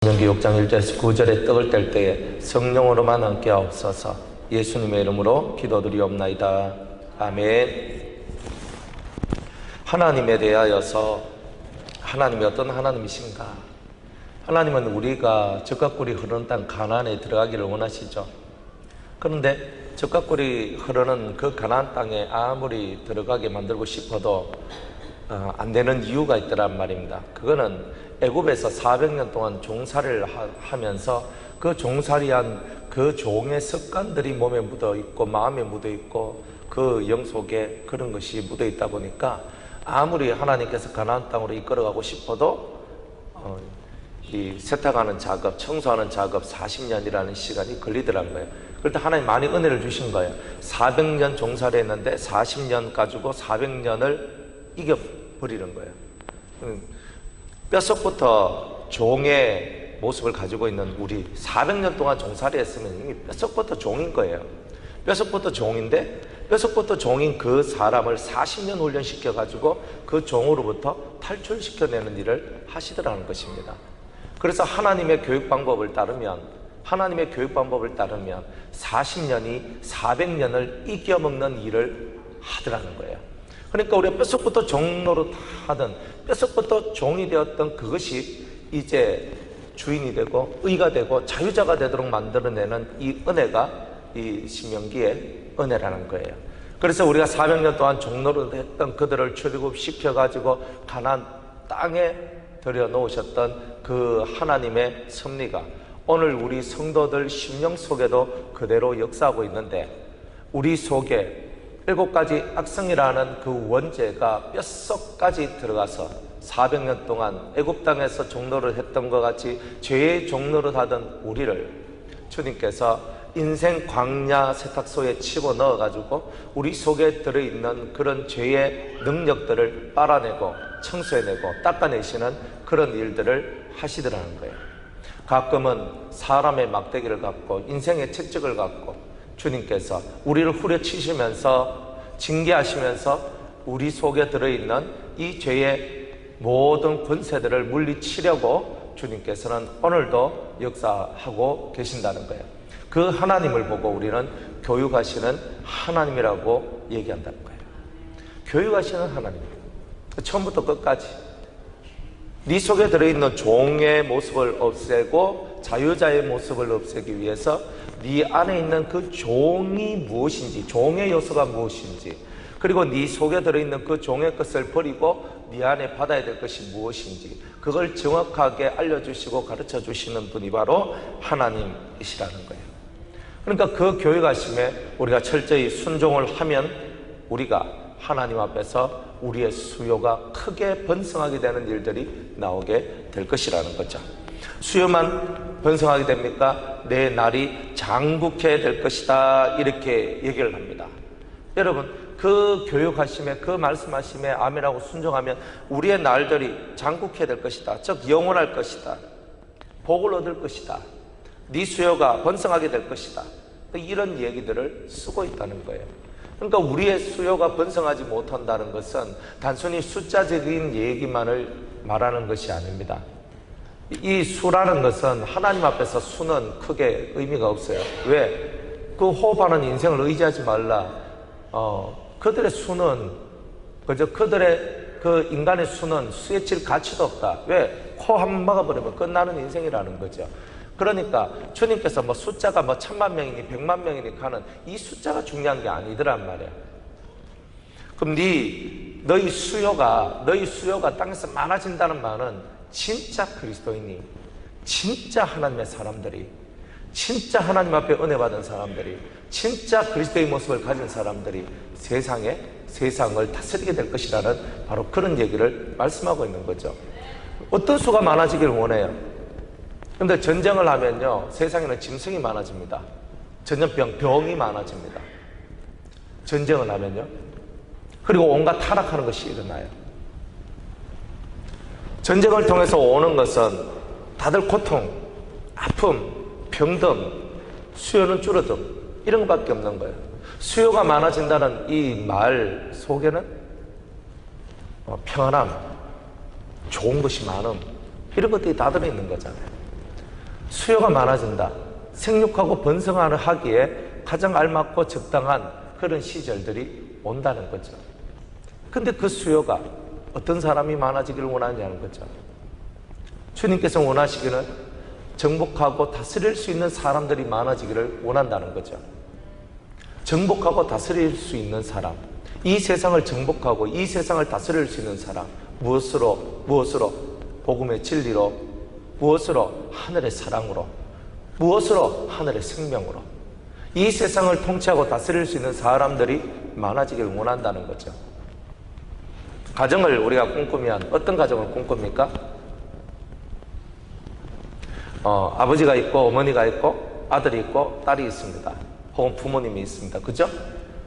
신명기 6장 1절에서 9절에 떡을 뗄 때에 성령으로만 얹게 하옵소서. 예수님의 이름으로 기도드리옵나이다. 아멘. 하나님에 대하여서 하나님이 어떤 하나님이신가? 하나님은 우리가 젖과 꿀이 흐르는 땅 가나안에 들어가기를 원하시죠. 그런데 젖과 꿀이 흐르는 그 가나안 땅에 아무리 들어가게 만들고 싶어도 안 되는 이유가 있더란 말입니다. 그거는 애굽에서 400년 동안 종살이를 하면서 그 종살이한 그 종의 습관들이 몸에 묻어 있고 마음에 묻어 있고 그 영 속에 그런 것이 묻어 있다 보니까 아무리 하나님께서 가나안 땅으로 이끌어가고 싶어도 이 세탁하는 작업, 청소하는 작업 40년이라는 시간이 걸리더란 거예요. 그럴 때 하나님 많이 은혜를 주신 거예요. 400년 종살이 했는데 40년 가지고 400년을 이겨버리는 거예요. 뼛속부터 종의 모습을 가지고 있는 우리 400년 동안 종살이 했으면 이미 뼛속부터 종인 거예요. 뼛속부터 종인데 뼛속부터 종인 그 사람을 40년 훈련시켜 가지고 그 종으로부터 탈출시켜내는 일을 하시더라는 것입니다. 그래서 하나님의 교육 방법을 따르면 40년이 400년을 이겨먹는 일을 하더라는 거예요. 그러니까 우리가 뼛속부터 종로로 하던 뼛속부터 종이 되었던 그것이 이제 주인이 되고 의가 되고 자유자가 되도록 만들어내는 이 은혜가 이 신명기의 은혜라는 거예요. 그래서 우리가 400년 동안 종로로 했던 그들을 출애굽시켜가지고 가나안 땅에 들여놓으셨던 그 하나님의 섭리가 오늘 우리 성도들 심령 속에도 그대로 역사하고 있는데, 우리 속에 7가지 악성이라는 그 원죄가 뼛속까지 들어가서 400년 동안 애굽 땅에서 종노릇 했던 것 같이 죄의 종노릇 하던 우리를 주님께서 인생 광야 세탁소에 집어넣어 가지고 우리 속에 들어있는 그런 죄의 능력들을 빨아내고 청소해내고 닦아내시는 그런 일들을 하시더라는 거예요. 가끔은 사람의 막대기를 갖고 인생의 채찍을 갖고 주님께서 우리를 후려치시면서 징계하시면서 우리 속에 들어있는 이 죄의 모든 권세들을 물리치려고 주님께서는 오늘도 역사하고 계신다는 거예요. 그 하나님을 보고 우리는 교육하시는 하나님이라고 얘기한다는 거예요. 교육하시는 하나님, 처음부터 끝까지 네 속에 들어있는 종의 모습을 없애고 자유자의 모습을 없애기 위해서 네 안에 있는 그 종이 무엇인지, 종의 요소가 무엇인지, 그리고 네 속에 들어있는 그 종의 것을 버리고 네 안에 받아야 될 것이 무엇인지, 그걸 정확하게 알려주시고 가르쳐 주시는 분이 바로 하나님이시라는 거예요. 그러니까 그 교육하심에 우리가 철저히 순종을 하면 우리가 하나님 앞에서 우리의 수요가 크게 번성하게 되는 일들이 나오게 될 것이라는 거죠. 수요만 번성하게 됩니까? 내 날이 장국해 될 것이다, 이렇게 얘기를 합니다. 여러분, 그 교육하심에, 그 말씀하심에 아멘하고 순종하면 우리의 날들이 장국해 될 것이다, 즉 영원할 것이다, 복을 얻을 것이다, 네 수요가 번성하게 될 것이다, 이런 얘기들을 쓰고 있다는 거예요. 그러니까 우리의 수요가 번성하지 못한다는 것은 단순히 숫자적인 얘기만을 말하는 것이 아닙니다. 이 수라는 것은 하나님 앞에서 수는 크게 의미가 없어요. 왜? 그 호흡하는 인생을 의지하지 말라. 그들의 수는, 그저 그들의 그 인간의 수는 수에 칠 가치도 없다. 왜? 코 한 번 막아버리면 끝나는 인생이라는 거죠. 그러니까 주님께서 뭐 숫자가 뭐 1000만 명이니 100만 명이니 하는 이 숫자가 중요한 게 아니더란 말이야. 그럼 너희 수요가 땅에서 많아진다는 말은 진짜 그리스도인이, 진짜 하나님의 사람들이, 진짜 하나님 앞에 은혜 받은 사람들이, 진짜 그리스도의 모습을 가진 사람들이 세상을 다스리게 될 것이라는 바로 그런 얘기를 말씀하고 있는 거죠. 어떤 수가 많아지길 원해요? 그런데 전쟁을 하면요, 세상에는 짐승이 많아집니다. 전염병, 병이 많아집니다. 전쟁을 하면요. 그리고 온갖 타락하는 것이 일어나요. 전쟁을 통해서 오는 것은 다들 고통, 아픔, 병든, 수요는 줄어듦, 이런 것밖에 없는 거예요. 수요가 많아진다는 이 말 속에는 평안함, 좋은 것이 많음, 이런 것들이 다 들어있는 거잖아요. 수요가 많아진다. 생육하고 번성하는 하기에 가장 알맞고 적당한 그런 시절들이 온다는 거죠. 근데 그 수요가 어떤 사람이 많아지기를 원하느냐는 거죠. 주님께서 원하시기는 정복하고 다스릴 수 있는 사람들이 많아지기를 원한다는 거죠. 정복하고 다스릴 수 있는 사람, 이 세상을 정복하고 이 세상을 다스릴 수 있는 사람, 무엇으로? 복음의 진리로, 무엇으로? 하늘의 사랑으로, 무엇으로? 하늘의 생명으로. 이 세상을 통치하고 다스릴 수 있는 사람들이 많아지길 원한다는 거죠. 가정을 우리가 꿈꾸면 어떤 가정을 꿈꿉니까? 아버지가 있고 어머니가 있고 아들이 있고 딸이 있습니다. 혹은 부모님이 있습니다. 그죠?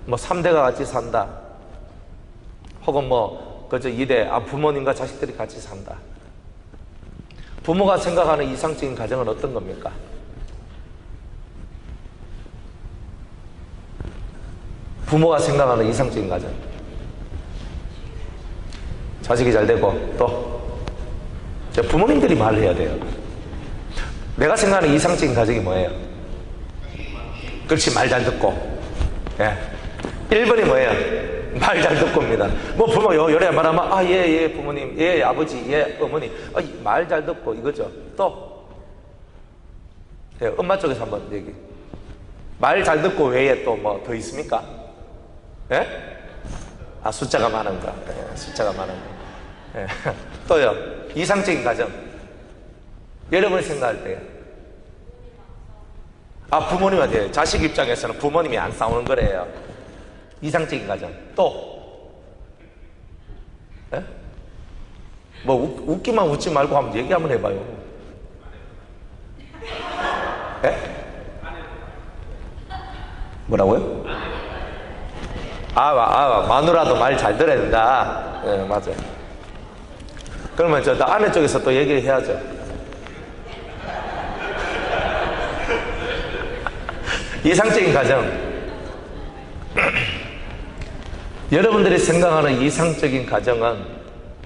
3대가 같이 산다. 혹은 그저 2대, 부모님과 자식들이 같이 산다. 부모가 생각하는 이상적인 가정은 어떤 겁니까? 부모가 생각하는 이상적인 가정. 자식이 잘 되고, 또, 부모님들이 말을 해야 돼요. 내가 생각하는 이상적인 가정이 뭐예요? 그렇지, 말 잘 듣고. 예. 1번이 뭐예요? 말 잘 듣고입니다. 부모 요래 말하면, 예, 부모님, 예, 아버지, 예, 어머니. 말 잘 듣고, 이거죠. 또, 예, 엄마 쪽에서 한번 얘기. 말 잘 듣고 외에 또 더 있습니까? 예? 숫자가 많은 거. 예, 숫자가 많은 거. 예. 또요, 이상적인 가정. 여러분이 생각할 때, 부모님한테, 자식 입장에서는 부모님이 안 싸우는 거래요. 이상적인 가정. 또, 예? 웃기만 웃지 말고 한번 얘기 한번 해봐요. 예? 뭐라고요? 마누라도 말 잘 들어야 된다. 예, 맞아요. 그러면 아내 쪽에서 또 얘기를 해야죠. 이상적인 가정. 여러분들이 생각하는 이상적인 가정은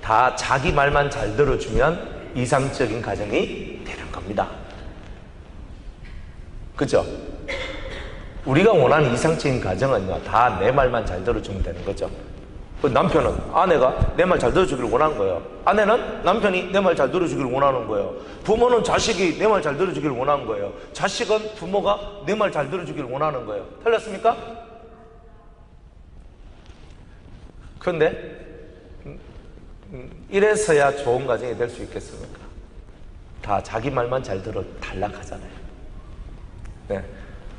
다 자기 말만 잘 들어주면 이상적인 가정이 되는 겁니다. 그죠? 우리가 원하는 이상적인 가정은요, 다 내 말만 잘 들어주면 되는 거죠. 남편은, 아내가 내 말 잘 들어주기를 원하는 거예요. 아내는 남편이 내 말 잘 들어주기를 원하는 거예요. 부모는 자식이 내 말 잘 들어주기를 원하는 거예요. 자식은 부모가 내 말 잘 들어주기를 원하는 거예요. 틀렸습니까? 그런데 이래서야 좋은 가정이 될 수 있겠습니까? 다 자기 말만 잘 들어 탈락하잖아요. 네.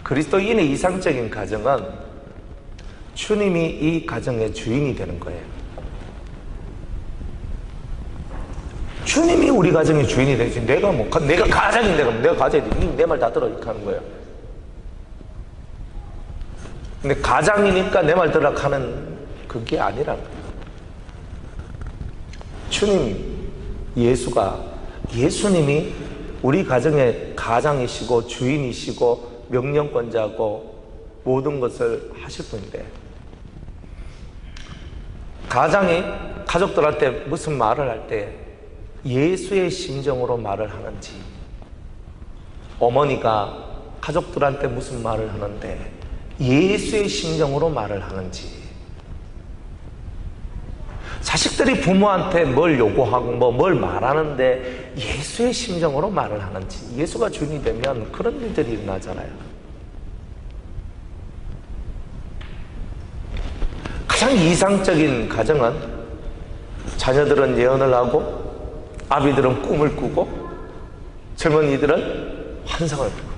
그리스도인의 이상적인 가정은 주님이 이 가정의 주인이 되는 거예요. 주님이 우리 가정의 주인이 되지. 내가 가장인데, 내가 가장이 내 말 다 들어, 이렇게 하는 거예요. 근데 가장이니까 내 말 들으라 하는 그게 아니라는 거예요. 예수님이 우리 가정의 가장이시고 주인이시고 명령권자고 모든 것을 하실 분인데, 가장이 가족들한테 무슨 말을 할 때 예수의 심정으로 말을 하는지, 어머니가 가족들한테 무슨 말을 하는데 예수의 심정으로 말을 하는지, 자식들이 부모한테 뭘 요구하고 뭘 말하는데 예수의 심정으로 말을 하는지, 예수가 주인이 되면 그런 일들이 일어나잖아요. 가장 이상적인 가정은 자녀들은 예언을 하고, 아비들은 꿈을 꾸고, 젊은이들은 환상을 꾸고,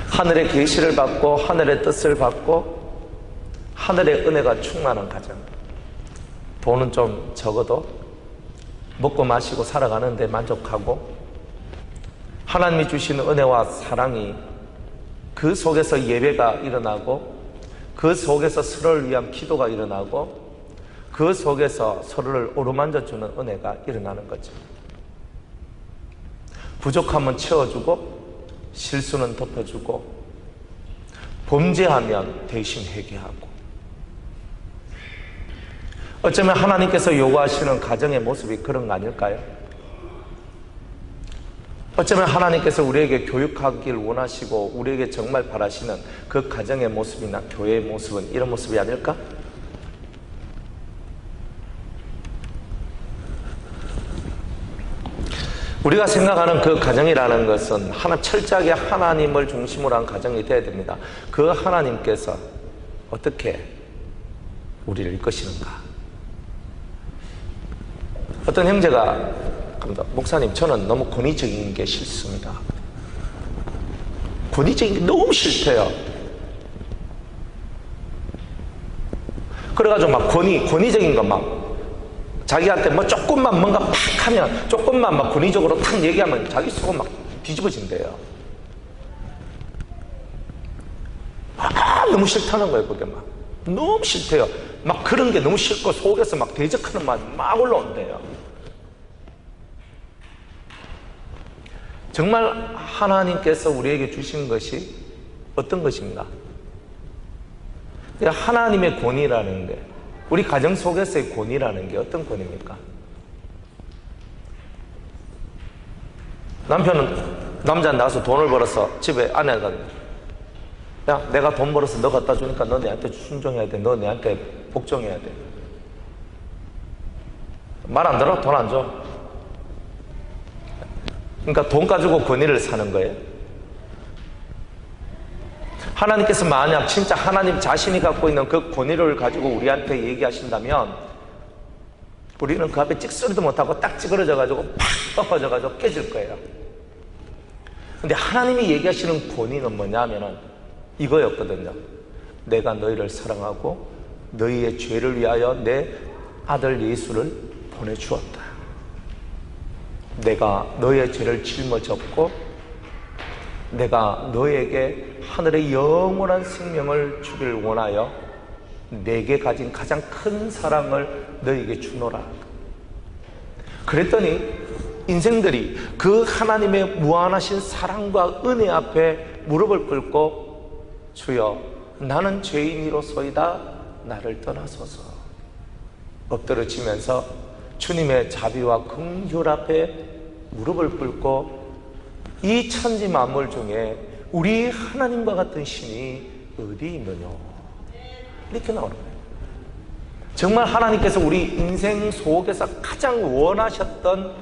하늘의 계시를 받고 하늘의 뜻을 받고 하늘의 은혜가 충만한 가정. 돈은 좀 적어도 먹고 마시고 살아가는데 만족하고, 하나님이 주시는 은혜와 사랑이 그 속에서 예배가 일어나고, 그 속에서 서로를 위한 기도가 일어나고, 그 속에서 서로를 어루만져주는 은혜가 일어나는 거죠. 부족함은 채워주고, 실수는 덮어주고, 범죄하면 대신 회개하고. 어쩌면 하나님께서 요구하시는 가정의 모습이 그런 거 아닐까요? 어쩌면 하나님께서 우리에게 교육하길 원하시고 우리에게 정말 바라시는 그 가정의 모습이나 교회의 모습은 이런 모습이 아닐까? 우리가 생각하는 그 가정이라는 것은 철저하게 하나님을 중심으로 한 가정이 되어야 됩니다. 그 하나님께서 어떻게 우리를 이끄시는가? 어떤 형제가 목사님, 저는 너무 권위적인 게 싫습니다. 권위적인 게 너무 싫대요. 그래가지고 막 권위적인 거 막 자기한테 뭐 조금만 뭔가 팍 하면, 조금만 막 권위적으로 탁 얘기하면 자기 속은 막 뒤집어진대요. 너무 싫다는 거예요. 그게 막 너무 싫대요. 막 그런 게 너무 싫고 속에서 막 대적하는 말이 막 올라온대요. 정말 하나님께서 우리에게 주신 것이 어떤 것인가? 하나님의 권위라는 게, 우리 가정 속에서의 권위라는 게 어떤 권위입니까? 남편은, 남자는 나가서 돈을 벌어서 집에 아내가, 야, 내가 돈 벌어서 너 갖다 주니까 너 내한테 순종해야 돼. 너 내한테 복종해야 돼. 말 안 들어? 돈 안 줘. 그러니까 돈 가지고 권위를 사는 거예요. 하나님께서 만약 진짜 하나님 자신이 갖고 있는 그 권위를 가지고 우리한테 얘기하신다면 우리는 그 앞에 찍소리도 못하고 딱 찌그러져 가지고 팍 엎어져 가지고 깨질 거예요. 근데 하나님이 얘기하시는 권위는 뭐냐면은 이거였거든요. 내가 너희를 사랑하고 너희의 죄를 위하여 내 아들 예수를 보내주었다. 내가 너의 죄를 짊어졌고 내가 너에게 하늘의 영원한 생명을 주길 원하여 내게 가진 가장 큰 사랑을 너에게 주노라. 그랬더니 인생들이 그 하나님의 무한하신 사랑과 은혜 앞에 무릎을 꿇고 주여 나는 죄인이로소이다 나를 떠나소서 엎드러지면서 주님의 자비와 긍휼 앞에 무릎을 꿇고 이 천지 만물 중에 우리 하나님과 같은 신이 어디 있느냐 이렇게 나오는 거예요. 정말 하나님께서 우리 인생 속에서 가장 원하셨던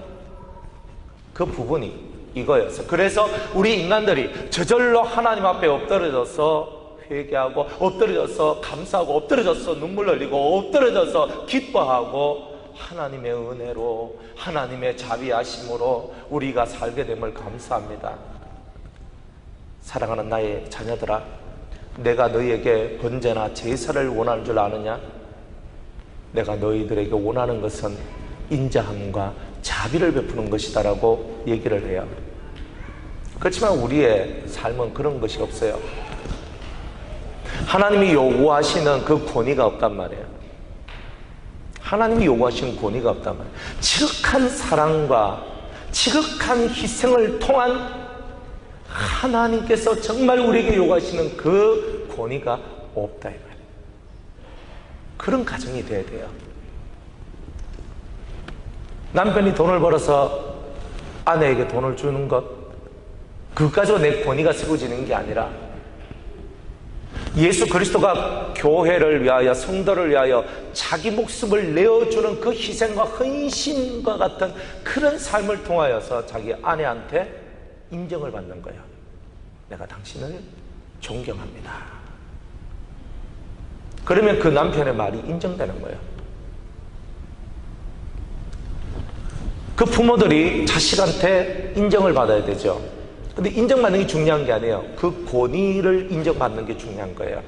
그 부분이 이거였어요. 그래서 우리 인간들이 저절로 하나님 앞에 엎드려져서 회개하고 엎드려져서 감사하고 엎드려져서 눈물 흘리고 엎드려져서 기뻐하고 하나님의 은혜로 하나님의 자비하심으로 우리가 살게 됨을 감사합니다. 사랑하는 나의 자녀들아, 내가 너희에게 번제나 제사를 원하는 줄 아느냐? 내가 너희들에게 원하는 것은 인자함과 자비를 베푸는 것이다 라고 얘기를 해요. 그렇지만 우리의 삶은 그런 것이 없어요. 하나님이 요구하시는 그 권위가 없단 말이에요. 하나님이 요구하시는 권위가 없단 말이에요. 지극한 사랑과 지극한 희생을 통한 하나님께서 정말 우리에게 요구하시는 그 권위가 없다 이 말이에요. 그런 가정이 돼야 돼요. 남편이 돈을 벌어서 아내에게 돈을 주는 것, 그것 가지고 내 권위가 세워지는 게 아니라 예수 그리스도가 교회를 위하여 성도를 위하여 자기 목숨을 내어주는 그 희생과 헌신과 같은 그런 삶을 통하여서 자기 아내한테 인정을 받는 거예요. 내가 당신을 존경합니다. 그러면 그 남편의 말이 인정되는 거예요. 그 부모들이 자식한테 인정을 받아야 되죠. 근데 인정받는 게 중요한 게 아니에요. 그 권위를 인정받는 게 중요한 거예요.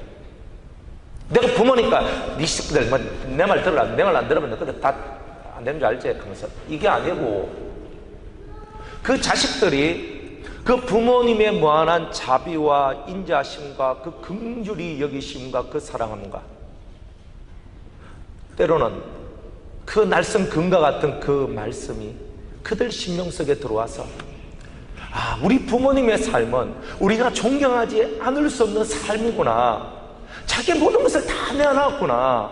내가 부모니까 네 식구들 내 말 들으라, 내 말 안 들으면 근데 다 안 되는 줄 알지? 하면서 이게 아니고 그 자식들이 그 부모님의 무한한 자비와 인자심과 그 긍휼히 여기심과 그 사랑함과 때로는 그 날선 금과 같은 그 말씀이 그들 심령 속에 들어와서 아, 우리 부모님의 삶은 우리가 존경하지 않을 수 없는 삶이구나. 자기 모든 것을 다 내어놨구나.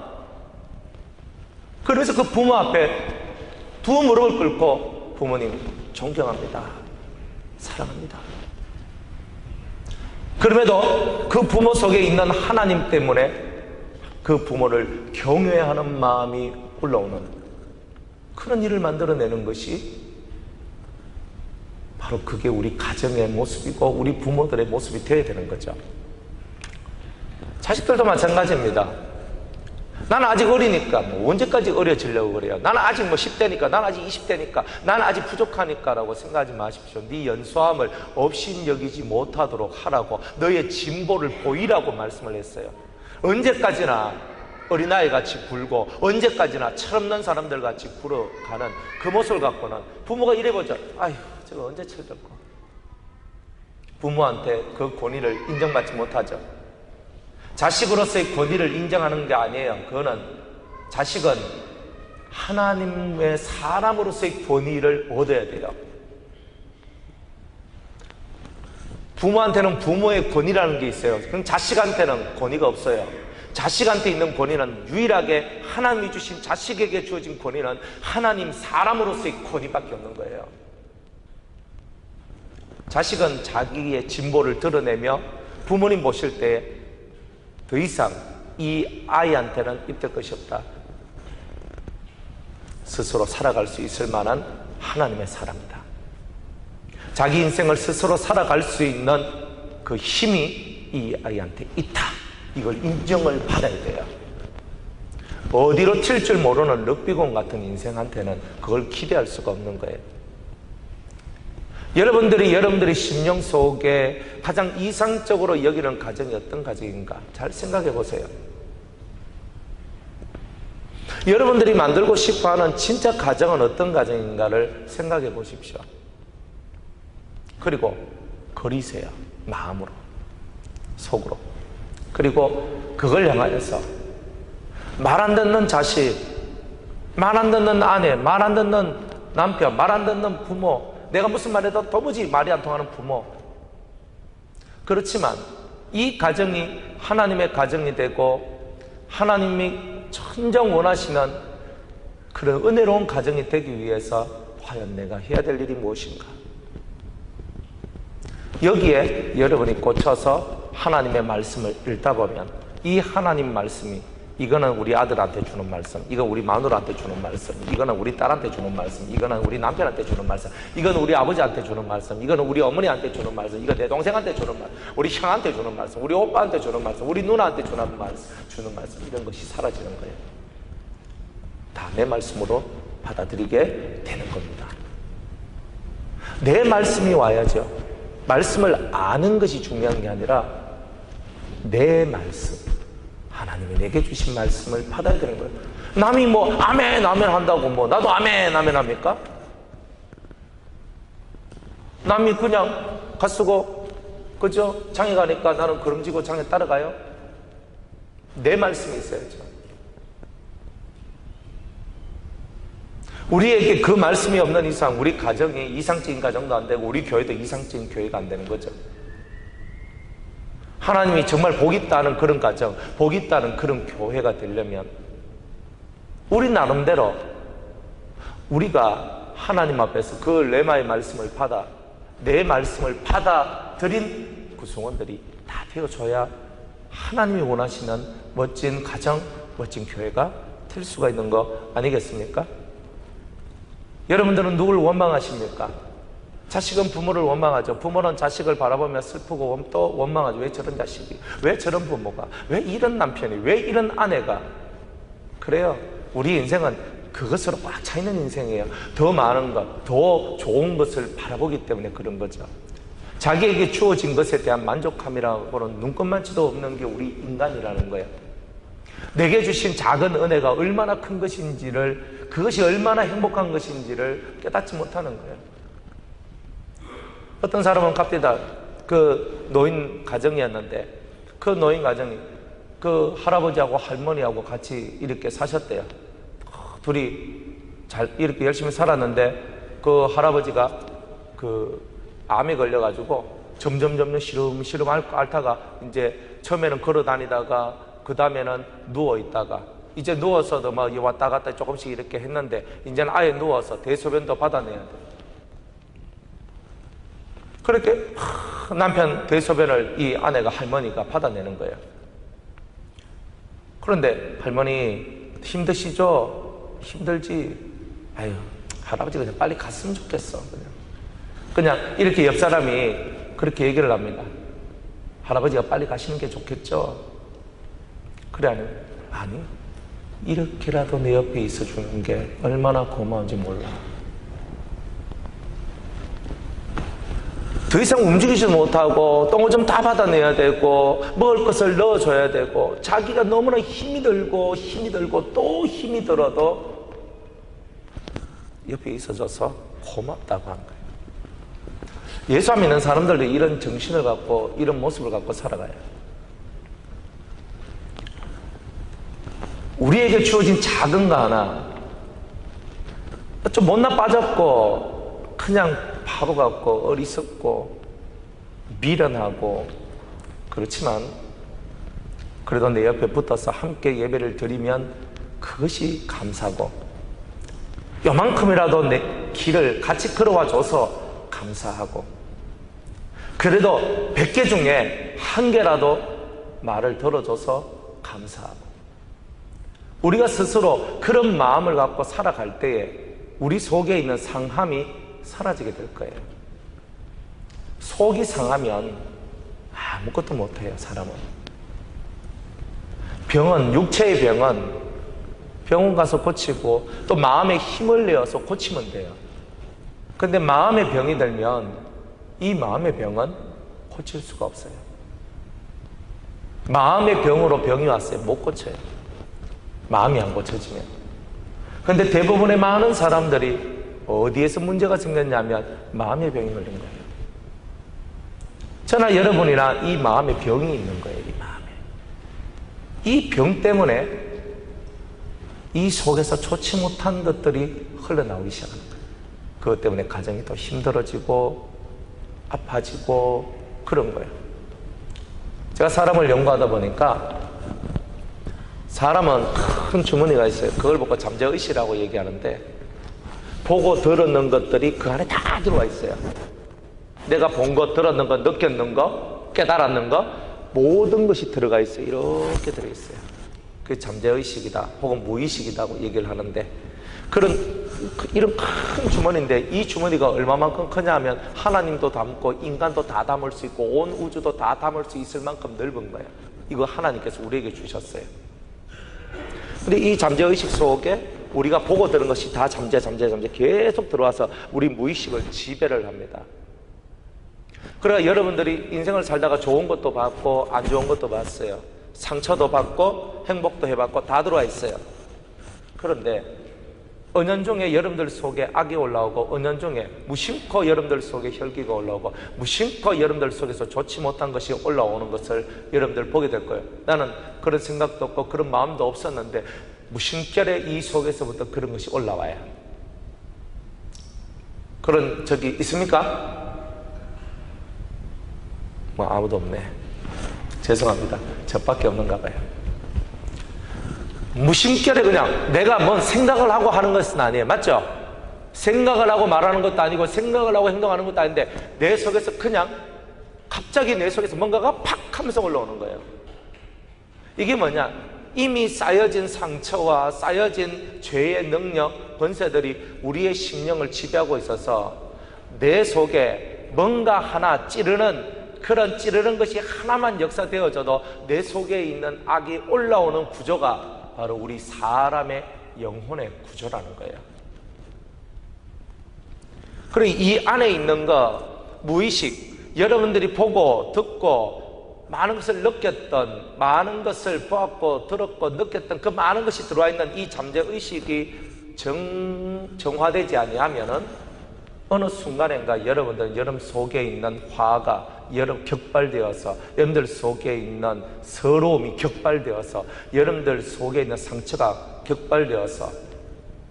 그러면서 그 부모 앞에 두 무릎을 꿇고 부모님 존경합니다. 사랑합니다. 그럼에도 그 부모 속에 있는 하나님 때문에 그 부모를 경외하는 마음이 올라오는 그런 일을 만들어내는 것이 바로 그게 우리 가정의 모습이고 우리 부모들의 모습이 되어야 되는 거죠. 자식들도 마찬가지입니다. 나는 아직 어리니까 뭐 언제까지 어려지려고 그래요. 나는 아직 뭐 10대니까, 나는 아직 20대니까, 나는 아직 부족하니까 라고 생각하지 마십시오. 네 연소함을 업신여기지 못하도록 하라고, 너의 진보를 보이라고 말씀을 했어요. 언제까지나 어린아이같이 굴고 언제까지나 철없는 사람들같이 굴어가는 그 모습을 갖고는 부모가 이래보죠. 아휴, 저거 언제 철들고. 부모한테 그 권위를 인정받지 못하죠. 자식으로서의 권위를 인정하는 게 아니에요. 그거는 자식은 하나님의 사람으로서의 권위를 얻어야 돼요. 부모한테는 부모의 권위라는 게 있어요. 그럼 자식한테는 권위가 없어요. 자식한테 있는 권위는 유일하게 하나님이 주신 자식에게 주어진 권위는 하나님 사람으로서의 권위밖에 없는 거예요. 자식은 자기의 진보를 드러내며 부모님 보실 때 더 이상 이 아이한테는 입댈 것이 없다. 스스로 살아갈 수 있을 만한 하나님의 사람이다. 자기 인생을 스스로 살아갈 수 있는 그 힘이 이 아이한테 있다. 이걸 인정을 받아야 돼요. 어디로 튈 줄 모르는 럭비공 같은 인생한테는 그걸 기대할 수가 없는 거예요. 여러분들이 심령 속에 가장 이상적으로 여기는 가정이 어떤 가정인가 잘 생각해 보세요. 여러분들이 만들고 싶어하는 진짜 가정은 어떤 가정인가를 생각해 보십시오. 그리고 그리세요. 마음으로, 속으로. 그리고 그걸 향하여서 말 안 듣는 자식, 말 안 듣는 아내, 말 안 듣는 남편, 말 안 듣는 부모, 내가 무슨 말해도 도무지 말이 안 통하는 부모. 그렇지만 이 가정이 하나님의 가정이 되고 하나님이 천정 원하시는 그런 은혜로운 가정이 되기 위해서 과연 내가 해야 될 일이 무엇인가? 여기에 여러분이 꽂혀서 하나님의 말씀을 읽다 보면 이 하나님 말씀이 이거는 우리 아들한테 주는 말씀, 이건 우리 마누라한테 주는 말씀, 이거는 우리 딸한테 주는 말씀, 이거는 우리 남편한테 주는 말씀, 이건 우리 아버지한테 주는 말씀, 이거는 우리 어머니한테 주는 말씀, 이건 내 동생한테 주는 말씀, 우리 형한테 주는 말씀, 우리 오빠한테 주는 말씀, 우리 누나한테 주는 말씀, 이런 것이 사라지는 거예요. 다 내 말씀으로 받아들이게 되는 겁니다. 내 말씀이 와야죠. 말씀을 아는 것이 중요한 게 아니라 내 말씀, 하나님이 내게 주신 말씀을 받아야 되는 거예요. 남이 뭐 아멘 아멘 한다고 뭐 나도 아멘 아멘 합니까? 남이 그냥 가쓰고 그죠? 장에 가니까 나는 걸음지고 장에 따라가요? 내 말씀이 있어야죠. 우리에게 그 말씀이 없는 이상 우리 가정이 이상적인 가정도 안 되고 우리 교회도 이상적인 교회가 안 되는 거죠. 하나님이 정말 복 있다는 그런 가정, 복 있다는 그런 교회가 되려면 우리 나름대로 우리가 하나님 앞에서 그 레마의 말씀을 받아 내 말씀을 받아들인 구성원들이 다 되어줘야 하나님이 원하시는 멋진 가정, 멋진 교회가 될 수가 있는 거 아니겠습니까? 여러분들은 누굴 원망하십니까? 자식은 부모를 원망하죠. 부모는 자식을 바라보며 슬프고 또 원망하죠. 왜 저런 자식이? 왜 저런 부모가? 왜 이런 남편이? 왜 이런 아내가? 그래요. 우리 인생은 그것으로 꽉 차 있는 인생이에요. 더 많은 것, 더 좋은 것을 바라보기 때문에 그런 거죠. 자기에게 주어진 것에 대한 만족함이라고는 눈꼽만치도 없는 게 우리 인간이라는 거예요. 내게 주신 작은 은혜가 얼마나 큰 것인지를, 그것이 얼마나 행복한 것인지를 깨닫지 못하는 거예요. 어떤 사람은 갑자기 그 노인 가정이었는데 그 노인 가정이 그 할아버지하고 할머니하고 같이 이렇게 사셨대요. 둘이 잘 이렇게 열심히 살았는데 그 할아버지가 그 암에 걸려가지고 점점 시름시름 앓다가 이제 처음에는 걸어 다니다가 그 다음에는 누워 있다가 이제 누워서도 막 왔다 갔다 조금씩 이렇게 했는데 이제는 아예 누워서 대소변도 받아내야 돼. 그렇게 남편 대소변을 이 아내가 할머니가 받아내는 거예요. 그런데 할머니 힘드시죠? 힘들지? 아유, 할아버지가 그냥 빨리 갔으면 좋겠어. 그냥 이렇게 옆 사람이 그렇게 얘기를 합니다. 할아버지가 빨리 가시는 게 좋겠죠? 그래, 아니, 이렇게라도 내 옆에 있어주는 게 얼마나 고마운지 몰라. 더 이상 움직이지 못하고 똥을 좀 다 받아내야 되고 먹을 것을 넣어줘야 되고 자기가 너무나 힘이 들고 또 힘이 들어도 옆에 있어줘서 고맙다고 한 거예요. 예수 안 믿는 사람들도 이런 정신을 갖고 이런 모습을 갖고 살아가요. 우리에게 주어진 작은 거 하나, 좀 못나 빠졌고 그냥 바보 같고 어리석고 미련하고 그렇지만 그래도 내 옆에 붙어서 함께 예배를 드리면 그것이 감사고, 요만큼이라도 내 길을 같이 걸어와 줘서 감사하고, 그래도 100개 중에 1개라도 말을 들어줘서 감사하고, 우리가 스스로 그런 마음을 갖고 살아갈 때에 우리 속에 있는 상함이 사라지게 될 거예요. 속이 상하면 아무것도 못해요, 사람은. 병은, 육체의 병은 병원 가서 고치고 또 마음에 힘을 내어서 고치면 돼요. 근데 마음의 병이 들면 이 마음의 병은 고칠 수가 없어요. 마음의 병으로 병이 왔어요. 못 고쳐요. 마음이 안 고쳐지면. 근데 대부분의 많은 사람들이 어디에서 문제가 생겼냐면 마음의 병이 걸린 거예요. 저나 여러분이나 이 마음의 병이 있는 거예요. 이 마음에. 이 병 때문에 이 속에서 좋지 못한 것들이 흘러나오기 시작하는 거예요. 그것 때문에 가정이 더 힘들어지고 아파지고 그런 거예요. 제가 사람을 연구하다 보니까 사람은 큰 주머니가 있어요. 그걸 보고 잠재의식이라고 얘기하는데, 보고 들었는 것들이 그 안에 다 들어와 있어요. 내가 본 것, 들었는 것, 느꼈는 것, 깨달았는 것, 모든 것이 들어가 있어요. 이렇게 들어있어요. 그게 잠재의식이다 혹은 무의식이라고 얘기를 하는데, 이런 큰 주머니인데 이 주머니가 얼마만큼 크냐 하면 하나님도 담고 인간도 다 담을 수 있고 온 우주도 다 담을 수 있을 만큼 넓은 거예요. 이거 하나님께서 우리에게 주셨어요. 근데 이 잠재의식 속에 우리가 보고 들은 것이 다 잠재 계속 들어와서 우리 무의식을 지배를 합니다. 그러니까 여러분들이 인생을 살다가 좋은 것도 받고 안 좋은 것도 봤어요. 상처도 받고 행복도 해봤고 다 들어와 있어요. 그런데 은연중에 여러분들 속에 악이 올라오고, 은연중에 무심코 여러분들 속에 혈기가 올라오고, 무심코 여러분들 속에서 좋지 못한 것이 올라오는 것을 여러분들 보게 될 거예요. 나는 그런 생각도 없고 그런 마음도 없었는데 무심결에 이 속에서부터 그런 것이 올라와요. 그런 적이 있습니까? 뭐 아무도 없네. 죄송합니다. 저밖에 없는가 봐요. 무심결에 그냥 내가 뭔 생각을 하고 하는 것은 아니에요. 맞죠? 생각을 하고 말하는 것도 아니고 생각을 하고 행동하는 것도 아닌데 내 속에서 그냥 갑자기 내 속에서 뭔가가 팍 하면서 올라오는 거예요. 이게 뭐냐? 이미 쌓여진 상처와 쌓여진 죄의 능력, 권세들이 우리의 심령을 지배하고 있어서 내 속에 뭔가 하나 찌르는, 그런 찌르는 것이 하나만 역사되어져도 내 속에 있는 악이 올라오는 구조가 바로 우리 사람의 영혼의 구조라는 거예요. 그리고 이 안에 있는 거, 무의식, 여러분들이 보고 듣고 많은 것을 느꼈던, 많은 것을 보았고 들었고 느꼈던 그 많은 것이 들어와 있는 이 잠재의식이 정화되지 아니하면은 어느 순간인가 여러분들 여러분 속에 있는 화가 여러분 격발되어서, 여러분들 속에 있는 서러움이 격발되어서, 여러분들 속에 있는 상처가 격발되어서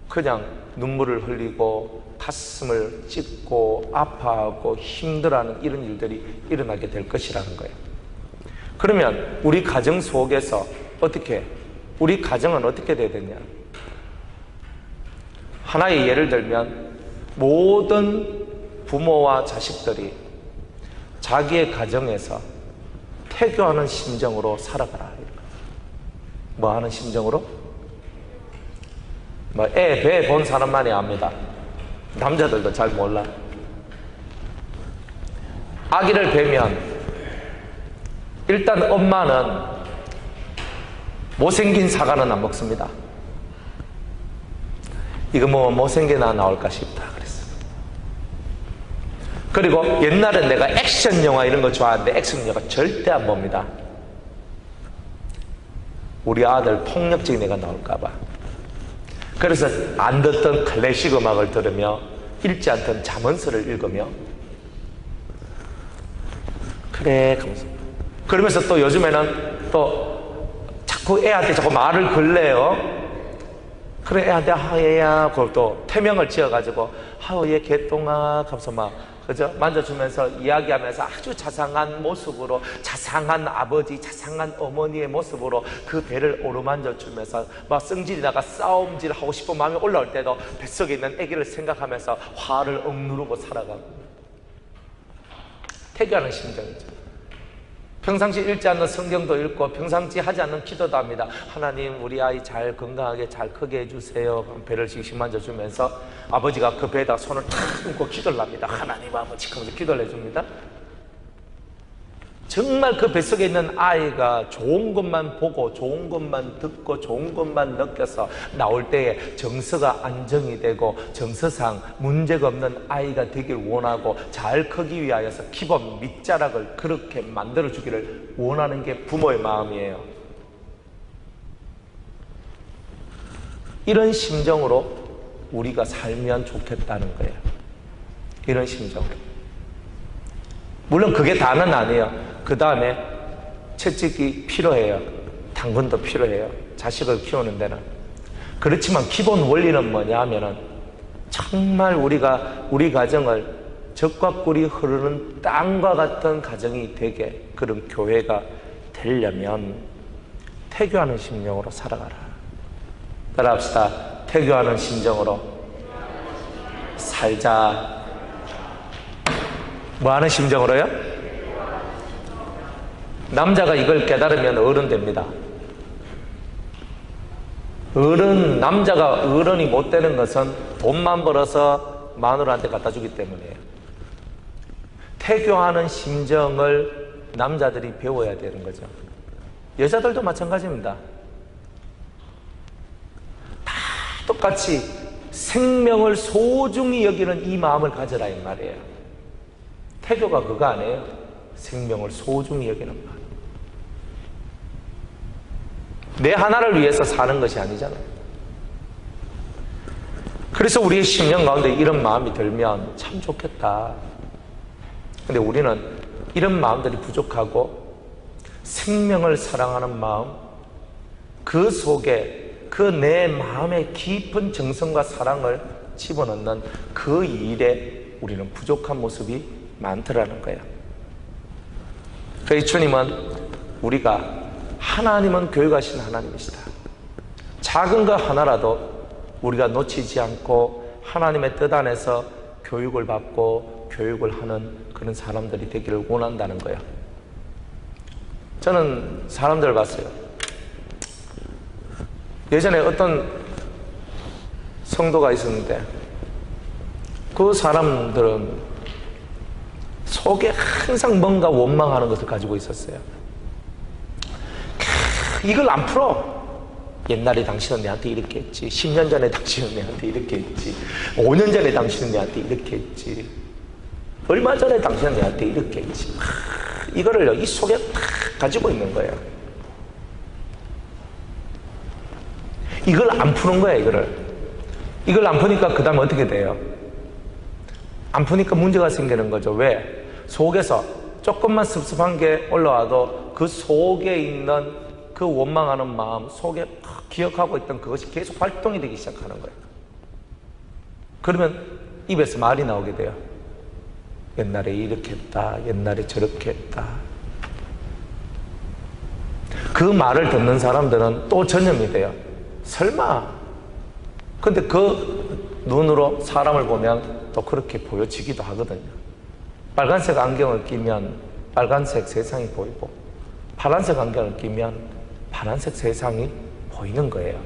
그냥 눈물을 흘리고 가슴을 찢고 아파하고 힘들어하는 이런 일들이 일어나게 될 것이라는 거예요. 그러면 우리 가정 속에서 우리 가정은 어떻게 돼야 되냐? 하나의 예를 들면 모든 부모와 자식들이 자기의 가정에서 태교하는 심정으로 살아가라. 뭐 하는 심정으로? 뭐 배 본 사람만이 압니다. 남자들도 잘 몰라. 아기를 베면 일단 엄마는 못생긴 사과는 안 먹습니다. 이거 뭐 못생긴 나 나올까 싶다 그랬어. 그리고 옛날엔 내가 액션 영화 이런 거 좋아하는데 액션 영화 절대 안 봅니다. 우리 아들 폭력적인 애가 나올까봐. 그래서 안 듣던 클래식 음악을 들으며 읽지 않던 잠언서를 읽으며 그래 그러면서 또 요즘에는 또 자꾸 애한테 자꾸 말을 걸래요. 그래 애한테 얘야 그걸 또 태명을 지어가지고 얘 개똥아 하면서 막 그죠? 만져주면서 이야기하면서 아주 자상한 모습으로 자상한 아버지, 자상한 어머니의 모습으로 그 배를 오르만져주면서 막 성질이다가 싸움질하고 싶은 마음이 올라올 때도 뱃속에 있는 아기를 생각하면서 화를 억누르고 살아가고 태교하는 심정이죠. 평상시 읽지 않는 성경도 읽고 평상시 하지 않는 기도도 합니다. 하나님 우리 아이 잘 건강하게 잘 크게 해주세요. 배를 씩씩 만져주면서 아버지가 그 배에다 손을 탁 얹고 기도를 합니다. 하나님 아버지 하면서 기도를 해줍니다. 정말 그 뱃속에 있는 아이가 좋은 것만 보고 좋은 것만 듣고 좋은 것만 느껴서 나올 때에 정서가 안정이 되고 정서상 문제가 없는 아이가 되길 원하고 잘 크기 위하여서 기본 밑자락을 그렇게 만들어주기를 원하는 게 부모의 마음이에요. 이런 심정으로 우리가 살면 좋겠다는 거예요. 이런 심정으로. 물론 그게 다는 아니에요. 그 다음에 채찍이 필요해요. 당근도 필요해요. 자식을 키우는 데는. 그렇지만 기본 원리는 뭐냐 하면은 정말 우리가 우리 가정을 젖과 꿀이 흐르는 땅과 같은 가정이 되게 그런 교회가 되려면 태교하는 심정으로 살아가라. 따라합시다. 태교하는 심정으로 살자. 뭐 하는 심정으로요? 남자가 이걸 깨달으면 어른 됩니다. 남자가 어른이 못 되는 것은 돈만 벌어서 마누라한테 갖다 주기 때문이에요. 태교하는 심정을 남자들이 배워야 되는 거죠. 여자들도 마찬가지입니다. 다 똑같이 생명을 소중히 여기는 이 마음을 가져라 이 말이에요. 태교가 그거 아니에요. 생명을 소중히 여기는 마음. 내 하나를 위해서 사는 것이 아니잖아요. 그래서 우리의 심령 가운데 이런 마음이 들면 참 좋겠다. 근데 우리는 이런 마음들이 부족하고 생명을 사랑하는 마음, 그 속에 그 내 마음의 깊은 정성과 사랑을 집어넣는 그 일에 우리는 부족한 모습이 많더라는 거예요. 그래서 주님은 우리가 하나님은 교육하신 하나님이시다. 작은 것 하나라도 우리가 놓치지 않고 하나님의 뜻 안에서 교육을 받고 교육을 하는 그런 사람들이 되기를 원한다는 거예요. 저는 사람들을 봤어요. 예전에 어떤 성도가 있었는데 그 사람들은 속에 항상 뭔가 원망하는 것을 가지고 있었어요. 이걸 안 풀어. 옛날에 당신은 내한테 이렇게 했지. 10년 전에 당신은 내한테 이렇게 했지. 5년 전에 당신은 내한테 이렇게 했지. 얼마 전에 당신은 내한테 이렇게 했지. 이거를 이 속에 탁 가지고 있는 거예요. 이걸 안 푸는 거야, 이걸 안 푸니까 그 다음에 어떻게 돼요? 안 푸니까 문제가 생기는 거죠. 왜? 속에서 조금만 습습한 게 올라와도 그 속에 있는 그 원망하는 마음, 속에 기억하고 있던 그것이 계속 활동이 되기 시작하는 거예요. 그러면 입에서 말이 나오게 돼요. 옛날에 이렇게 했다, 옛날에 저렇게 했다. 그 말을 듣는 사람들은 또 전염이 돼요. 설마. 근데 그 눈으로 사람을 보면 또 그렇게 보여지기도 하거든요. 빨간색 안경을 끼면 빨간색 세상이 보이고 파란색 안경을 끼면 파란색 세상이 보이는 거예요.